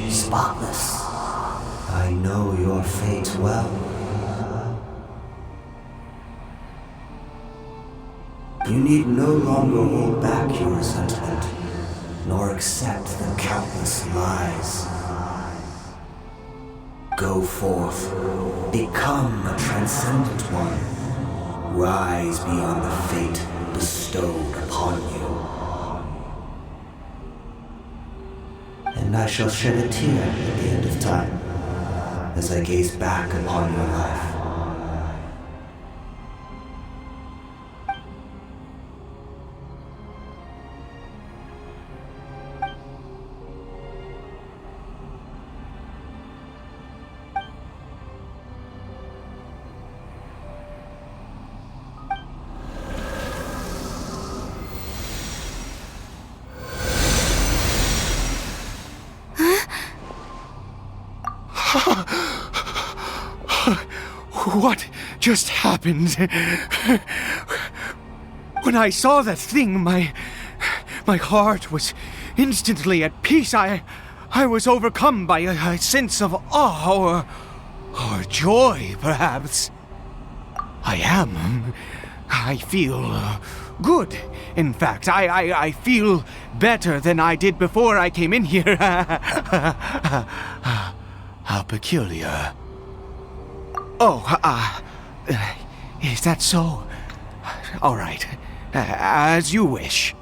spotless. I know your fate well. You need no longer hold back your resentment, nor accept the countless lies. Go forth, become a transcendent one, rise beyond the fate bestowed upon you. And I shall shed a tear at the end of time, as I gaze back upon your life. What just happened? When I saw that thing, my heart was instantly at peace. I was overcome by a sense of awe or joy, perhaps. I feel good. In fact, I feel better than I did before I came in here. How peculiar. Oh, is that so? All right, as you wish.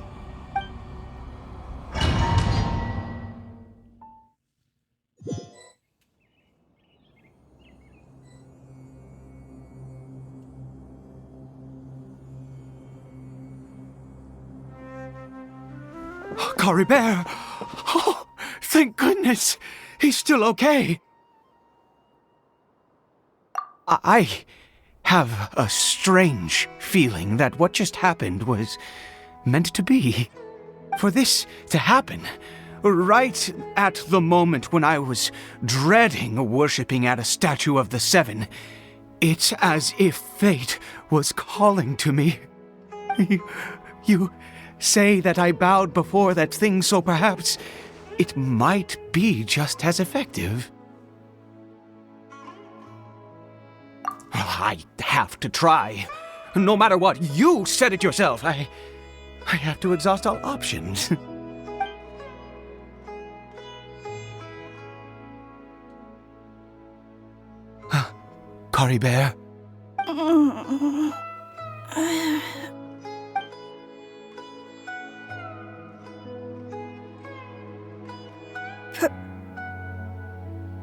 Caribert! Oh, thank goodness! He's still okay! I have a strange feeling that what just happened was meant to be. For this to happen, right at the moment when I was dreading worshipping at a statue of the Seven, it's as if fate was calling to me. You say that I bowed before that thing, so perhaps it might be just as effective. I have to try. No matter what, you said it yourself. I have to exhaust all options. Caribert?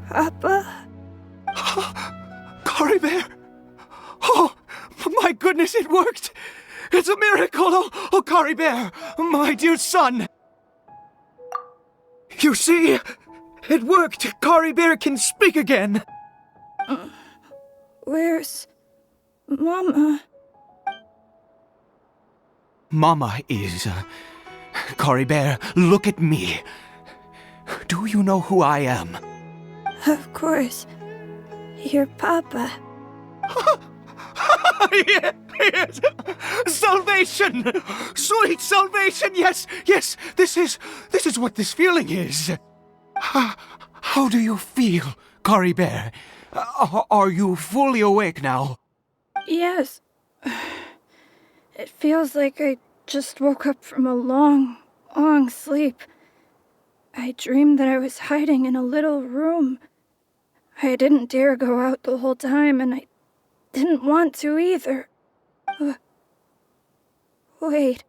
Papa? Caribert! Oh, my goodness, it worked! It's a miracle! Oh, Caribert, my dear son! You see? It worked! Caribert can speak again! Where's Mama? Mama is... Caribert, look at me. Do you know who I am? Of course. Your Papa. Yes! Salvation! Sweet salvation! Yes! This is what this feeling is. How do you feel, Caribert? Are you fully awake now? Yes. It feels like I just woke up from a long, long sleep. I dreamed that I was hiding in a little room. I didn't dare go out the whole time, and I didn't want to either. Wait.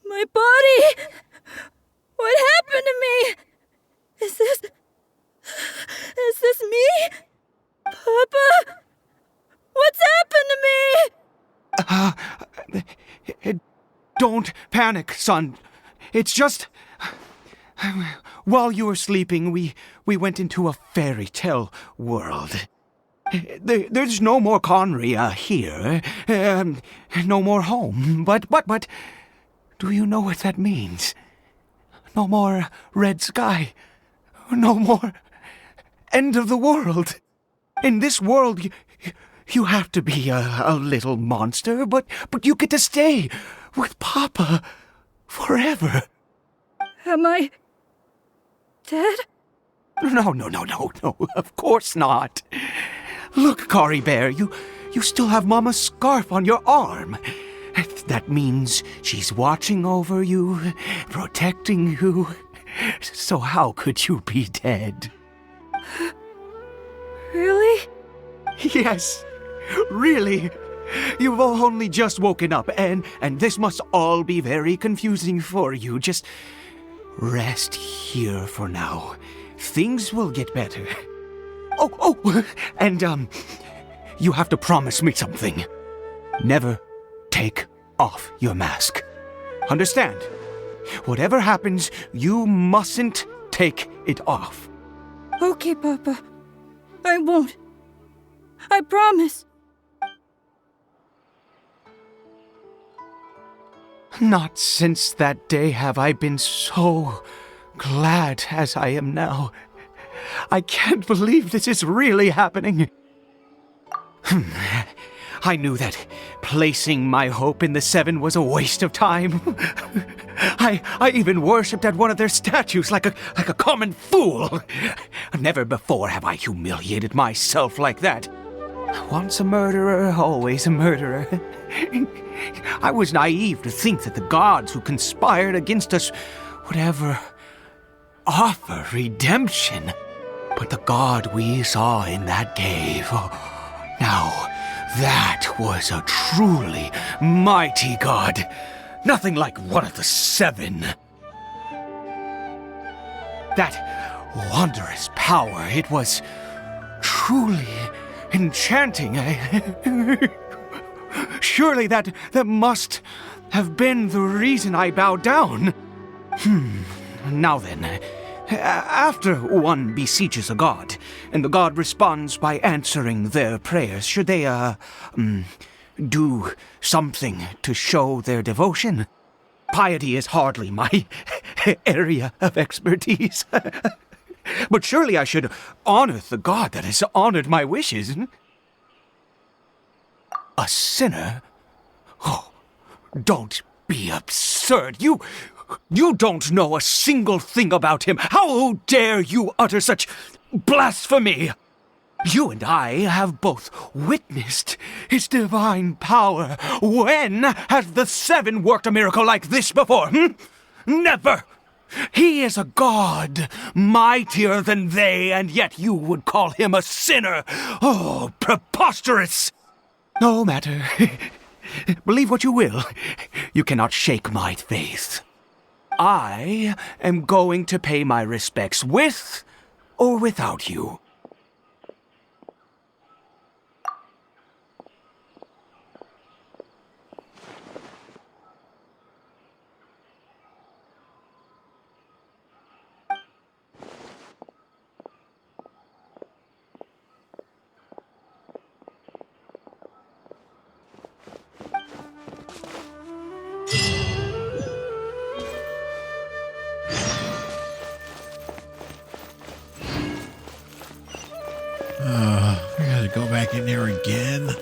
My body! What happened to me? Is this me? Papa? What's happened to me? Don't panic, son. It's just... While you were sleeping, we went into a fairy tale world. There's no more Khaenri'ah here. No more home. But, do you know what that means? No more red sky. No more end of the world. In this world, you have to be a little monster, but you get to stay with Papa forever. Am I dead? No, of course not. Look, Caribert, You still have Mama's scarf on your arm. That means she's watching over you, protecting you. So how could you be dead? Really? Yes, really. You've only just woken up, and this must all be very confusing for you. Just rest here for now. Things will get better. And you have to promise me something. Never take off your mask. Understand? Whatever happens, you mustn't take it off. Okay, Papa. I won't. I promise. Not since that day have I been so glad as I am now. I can't believe this is really happening. I knew that placing my hope in the Seven was a waste of time. I even worshipped at one of their statues like a common fool. Never before have I humiliated myself like that. Once a murderer, always a murderer. I was naive to think that the gods who conspired against us would ever offer redemption. But the god we saw in that cave, now that was a truly mighty god. Nothing like one of the Seven. That wondrous power, it was truly enchanting. Surely that must have been the reason I bowed down. Now then, after one beseeches a god, and the god responds by answering their prayers, should they, do something to show their devotion? Piety is hardly my area of expertise. But surely I should honor the god that has honored my wishes. A sinner? Oh, don't be absurd. You don't know a single thing about him. How dare you utter such blasphemy? You and I have both witnessed his divine power. When has the Seven worked a miracle like this before? Never! He is a god, mightier than they, and yet you would call him a sinner. Oh, preposterous! No matter. Believe what you will. You cannot shake my faith. I am going to pay my respects with or without you. We gotta go back in there again.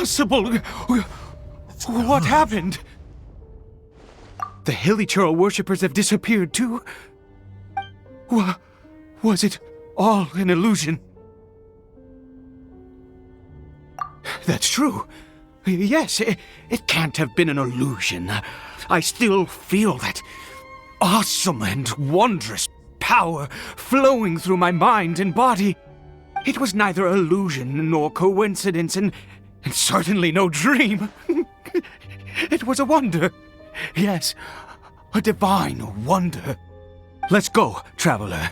impossible! What happened? The Hilly-Churl worshippers have disappeared too? Was it all an illusion? That's true. Yes, it can't have been an illusion. I still feel that awesome and wondrous power flowing through my mind and body. It was neither illusion nor coincidence, and certainly no dream. It was a wonder. Yes, a divine wonder. Let's go, traveler.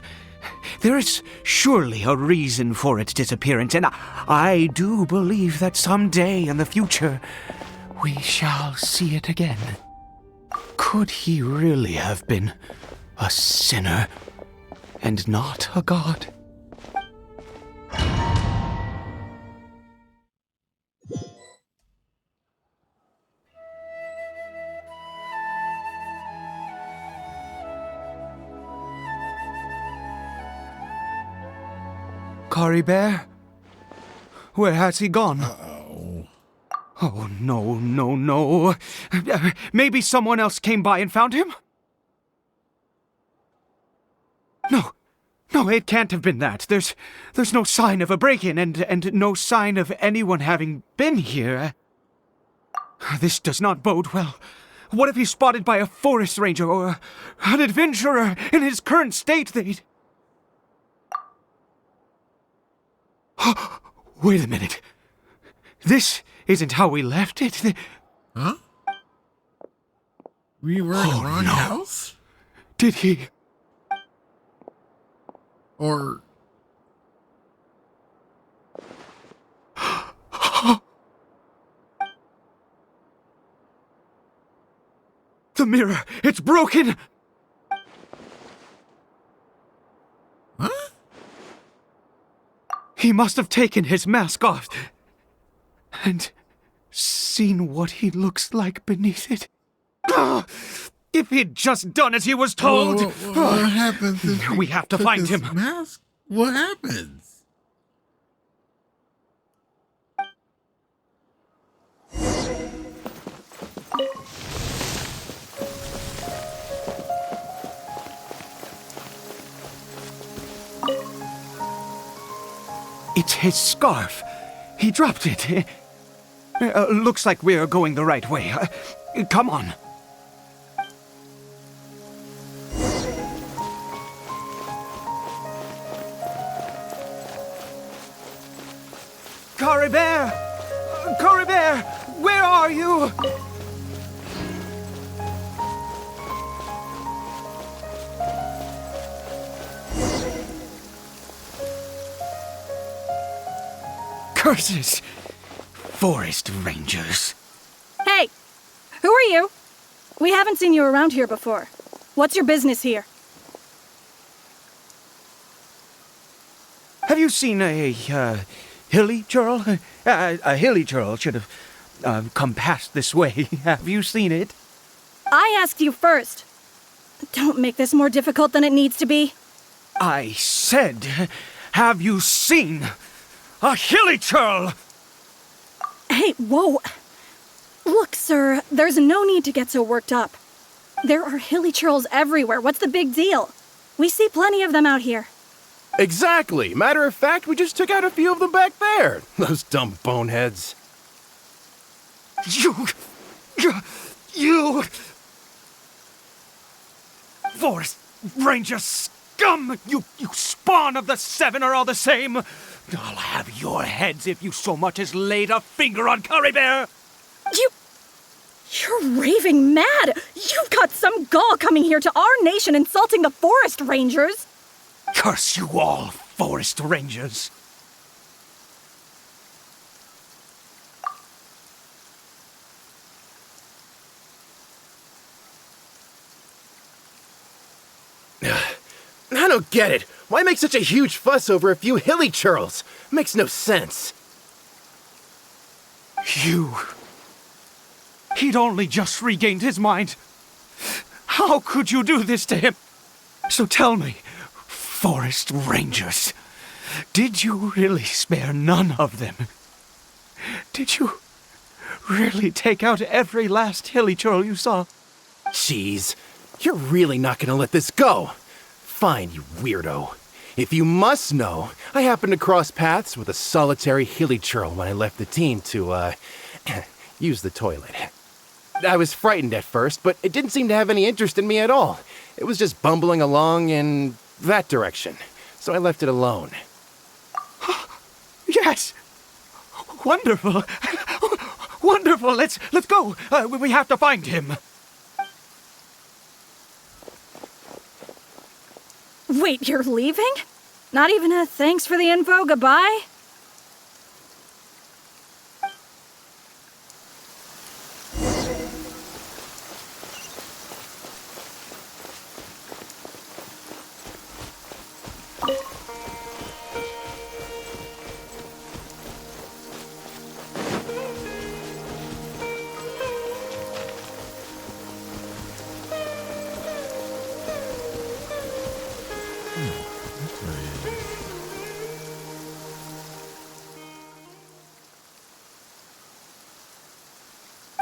There is surely a reason for its disappearance, and I do believe that someday in the future we shall see it again. Could he really have been a sinner and not a god? Caribert? Where has he gone? Uh-oh. Oh, no. Maybe someone else came by and found him? No, it can't have been that. There's no sign of a break-in and no sign of anyone having been here. This does not bode well. What if he's spotted by a forest ranger or an adventurer in his current state? Wait a minute. This isn't how we left it. Huh? We were in the wrong house? Did he? Or... The mirror! It's broken! Huh? He must have taken his mask off and seen what he looks like beneath it. If he'd just done as he was told! What happens if we have to find him. Mask? What happens? It's his scarf. He dropped it. Looks like we're going the right way. Come on. Caribert! Caribert! Where are you? Curses! Forest rangers. Hey! Who are you? We haven't seen you around here before. What's your business here? Have you seen a Hilly-Churl? A Hilly-Churl should have come past this way. Have you seen it? I asked you first. Don't make this more difficult than it needs to be. I said, have you seen a Hilly-Churl? Hey, whoa. Look, sir, there's no need to get so worked up. There are Hilly-Churls everywhere. What's the big deal? We see plenty of them out here. Exactly. Matter of fact, we just took out a few of them back there. Those dumb boneheads. You... Forest Ranger scum! You spawn of the Seven are all the same! I'll have your heads if you so much as laid a finger on Caribert! You're raving mad! You've got some gall coming here to our nation insulting the Forest Rangers! Curse you all, Forest Rangers! I don't get it. Why make such a huge fuss over a few Hilly-Churls? Makes no sense. He'd only just regained his mind. How could you do this to him? So tell me, Forest Rangers, did you really spare none of them? Did you really take out every last hilly churl you saw. Jeez, you're really not gonna let this go. Fine, you weirdo. If you must know, I happened to cross paths with a solitary hilly churl when I left the team to, use the toilet. I was frightened at first, but it didn't seem to have any interest in me at all. It was just bumbling along in that direction, so I left it alone. Yes! Wonderful! Wonderful! Let's go! We have to find him! Wait, you're leaving? Not even a thanks for the info, goodbye?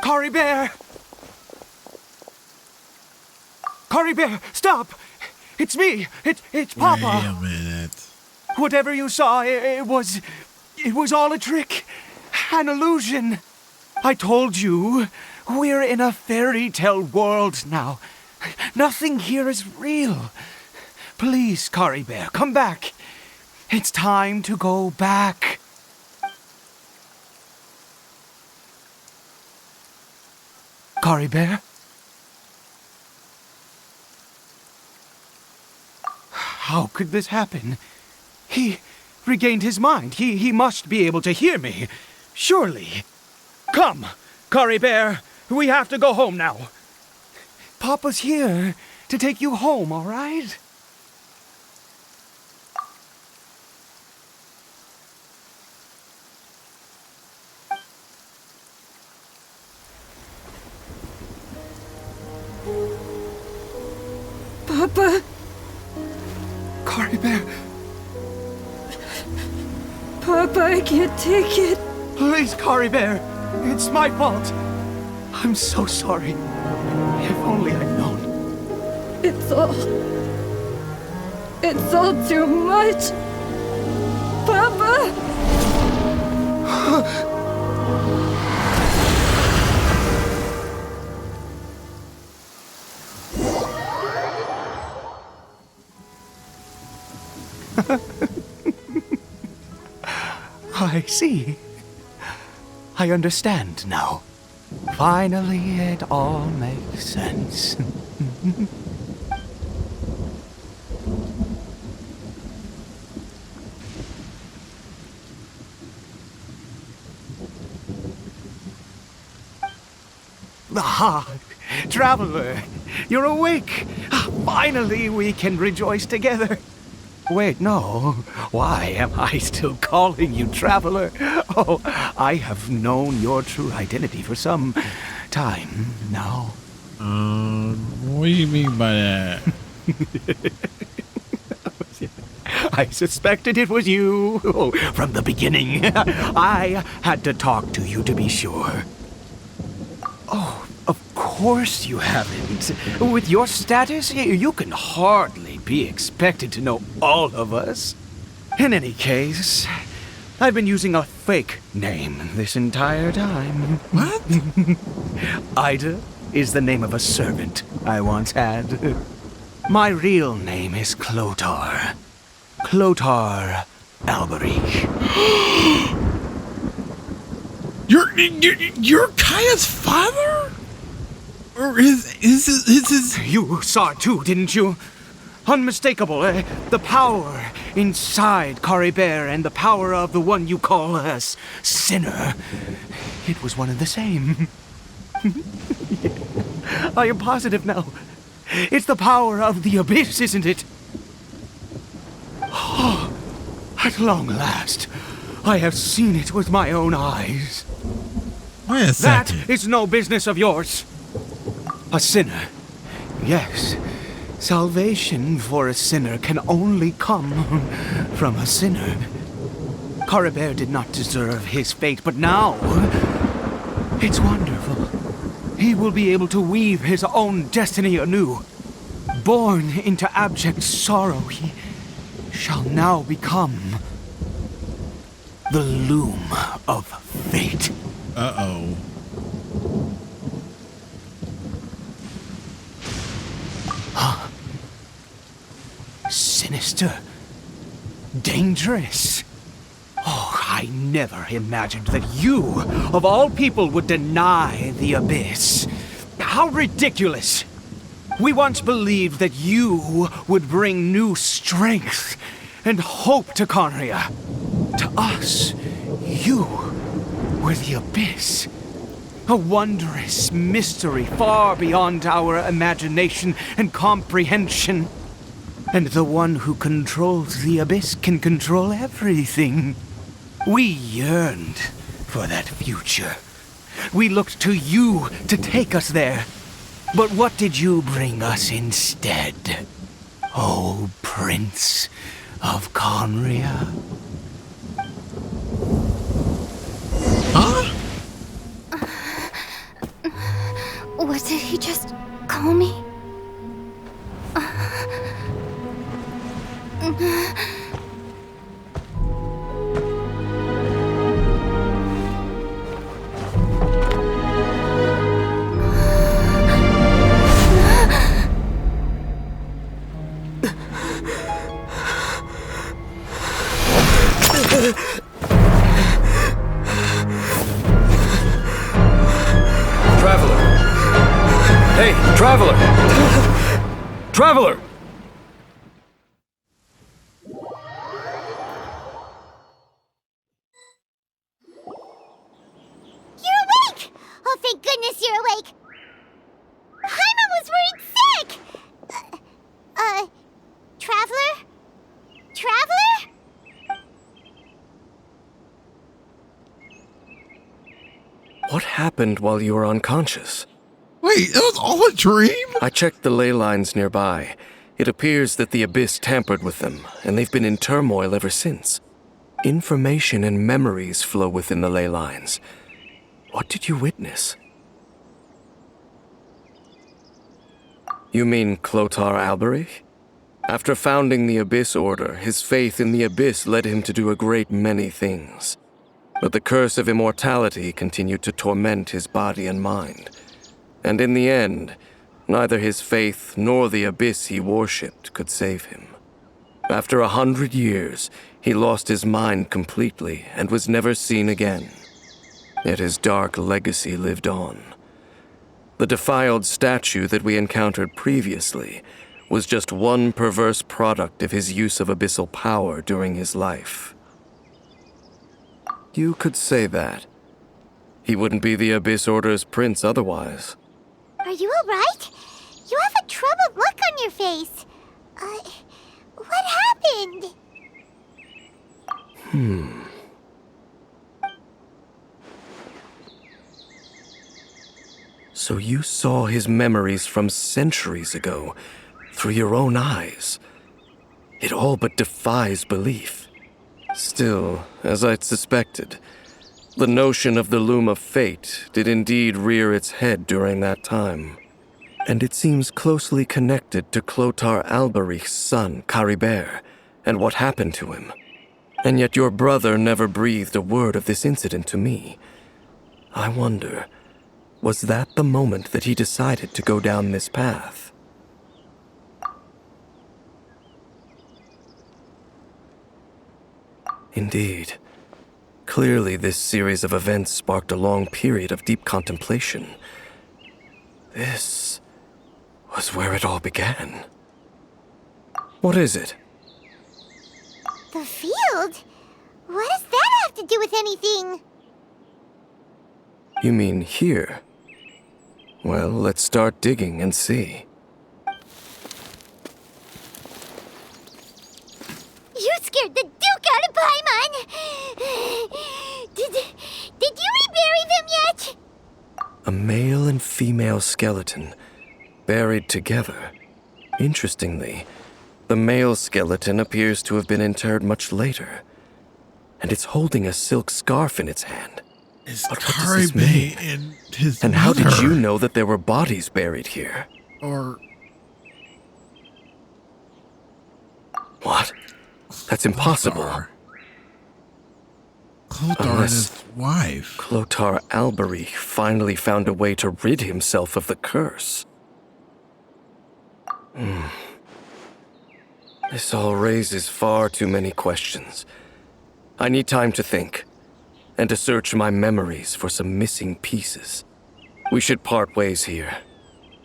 Caribert! Caribert, stop! It's me! It's Papa! Wait a minute. Whatever you saw, it was all a trick. An illusion. I told you, we're in a fairy tale world now. Nothing here is real. Please, Caribert, come back. It's time to go back. Caribert? How could this happen? He regained his mind. He must be able to hear me. Surely. Come, Caribert. We have to go home now. Papa's here to take you home, all right? Papa? Caribert, Papa, I can't take it. please, Caribert. It's my fault. I'm so sorry. If only I'd known. It's all too much. Papa! I see. I understand now. Finally, it all makes sense. Ah, Traveler, you're awake. Finally, we can rejoice together. Wait, no. Why am I still calling you Traveler? Oh, I have known your true identity for some time now. What do you mean by that? I suspected it was you from the beginning. I had to talk to you to be sure. Oh, of course you haven't. With your status, you can hardly be expected to know all of us. In any case, I've been using a fake name this entire time. What? Ida is the name of a servant I once had. My real name is Clotar. Clotar Alberic. You're Kaeya's father? Or is his... You saw it too, didn't you? Unmistakable, the power inside Caribert and the power of the one you call a sinner. It was one and the same. I am positive now. It's the power of the abyss, isn't it? Oh, at long last, I have seen it with my own eyes. Wait a second. That is no business of yours. A sinner. Yes. Salvation for a sinner can only come from a sinner. Caribert did not deserve his fate, but now It's wonderful. He will be able to weave his own destiny anew. Born into abject sorrow, he shall now become the loom of fate. Uh-oh. Huh. Sinister. Dangerous. Oh, I never imagined that you, of all people, would deny the Abyss. How ridiculous! We once believed that you would bring new strength and hope to Khaenri'ah. To us, you were the Abyss. A wondrous mystery far beyond our imagination and comprehension. And the one who controls the Abyss can control everything. We yearned for that future. We looked to you to take us there. But what did you bring us instead? Oh, Prince of Khaenri'ah. Huh? What did he just call me? Traveler! Hey, Traveler! Traveler! You're awake! Oh, thank goodness you're awake! Paimon was worried sick! Traveler? Traveler? What happened while you were unconscious? Wait, it was all a dream? I checked the ley lines nearby. It appears that the Abyss tampered with them, and they've been in turmoil ever since. Information and memories flow within the ley lines. What did you witness? You mean Clotar Alberich? After founding the Abyss Order, his faith in the Abyss led him to do a great many things. But the curse of immortality continued to torment his body and mind. And in the end, neither his faith nor the Abyss he worshipped could save him. After 100 years, he lost his mind completely and was never seen again. Yet his dark legacy lived on. The defiled statue that we encountered previously was just one perverse product of his use of abyssal power during his life. You could say that. He wouldn't be the Abyss Order's prince otherwise. Are you alright? You have a troubled look on your face. What happened? So you saw his memories from centuries ago through your own eyes. It all but defies belief. Still, as I'd suspected, the notion of the Loom of Fate did indeed rear its head during that time. And it seems closely connected to Clotar Alberich's son, Caribert, and what happened to him. And yet your brother never breathed a word of this incident to me. I wonder, was that the moment that he decided to go down this path? Indeed. Clearly, this series of events sparked a long period of deep contemplation. This was where it all began. What is it? The field? What does that have to do with anything? You mean here? Well, let's start digging and see. You scared the Duke out of Paimon! Did you rebury them yet? A male and female skeleton, buried together. Interestingly, the male skeleton appears to have been interred much later, and it's holding a silk scarf in its hand. It's But what does this mean? Caribert and his And how did mother. you know that there were bodies buried here? Or What? That's impossible. Clothar and Unless- his wife. Clothar Albery finally found a way to rid himself of the curse. This all raises far too many questions. I need time to think, and to search my memories for some missing pieces. We should part ways here.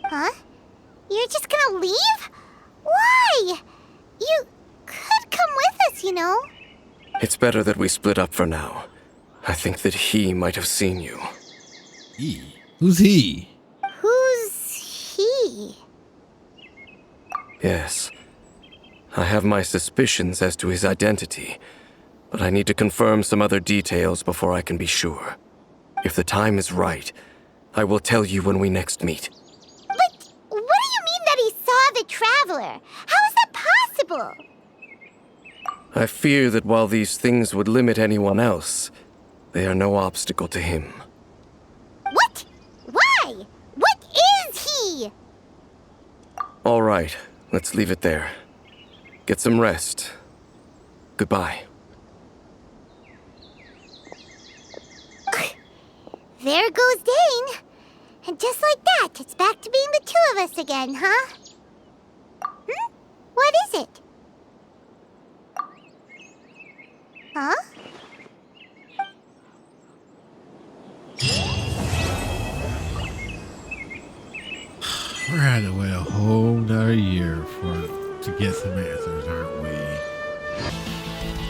Huh? You're just gonna leave? Why? You could come with us, you know. It's better that we split up for now. I think that he might have seen you. He? Who's he? Who's he? Yes. I have my suspicions as to his identity, but I need to confirm some other details before I can be sure. If the time is right, I will tell you when we next meet. But what do you mean that he saw the Traveler? How is that possible? I fear that while these things would limit anyone else, they are no obstacle to him. What? Why? What is he? All right, let's leave it there. Get some rest. Goodbye. There goes Dane. And just like that, it's back to being the two of us again, huh? What is it? Huh? We're gonna have to wait a whole nother year to get some answers, aren't we?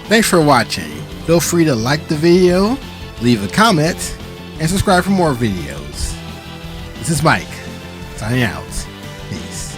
Thanks for watching. Feel free to like the video, leave a comment, and subscribe for more videos. This is Mike, signing out. Peace.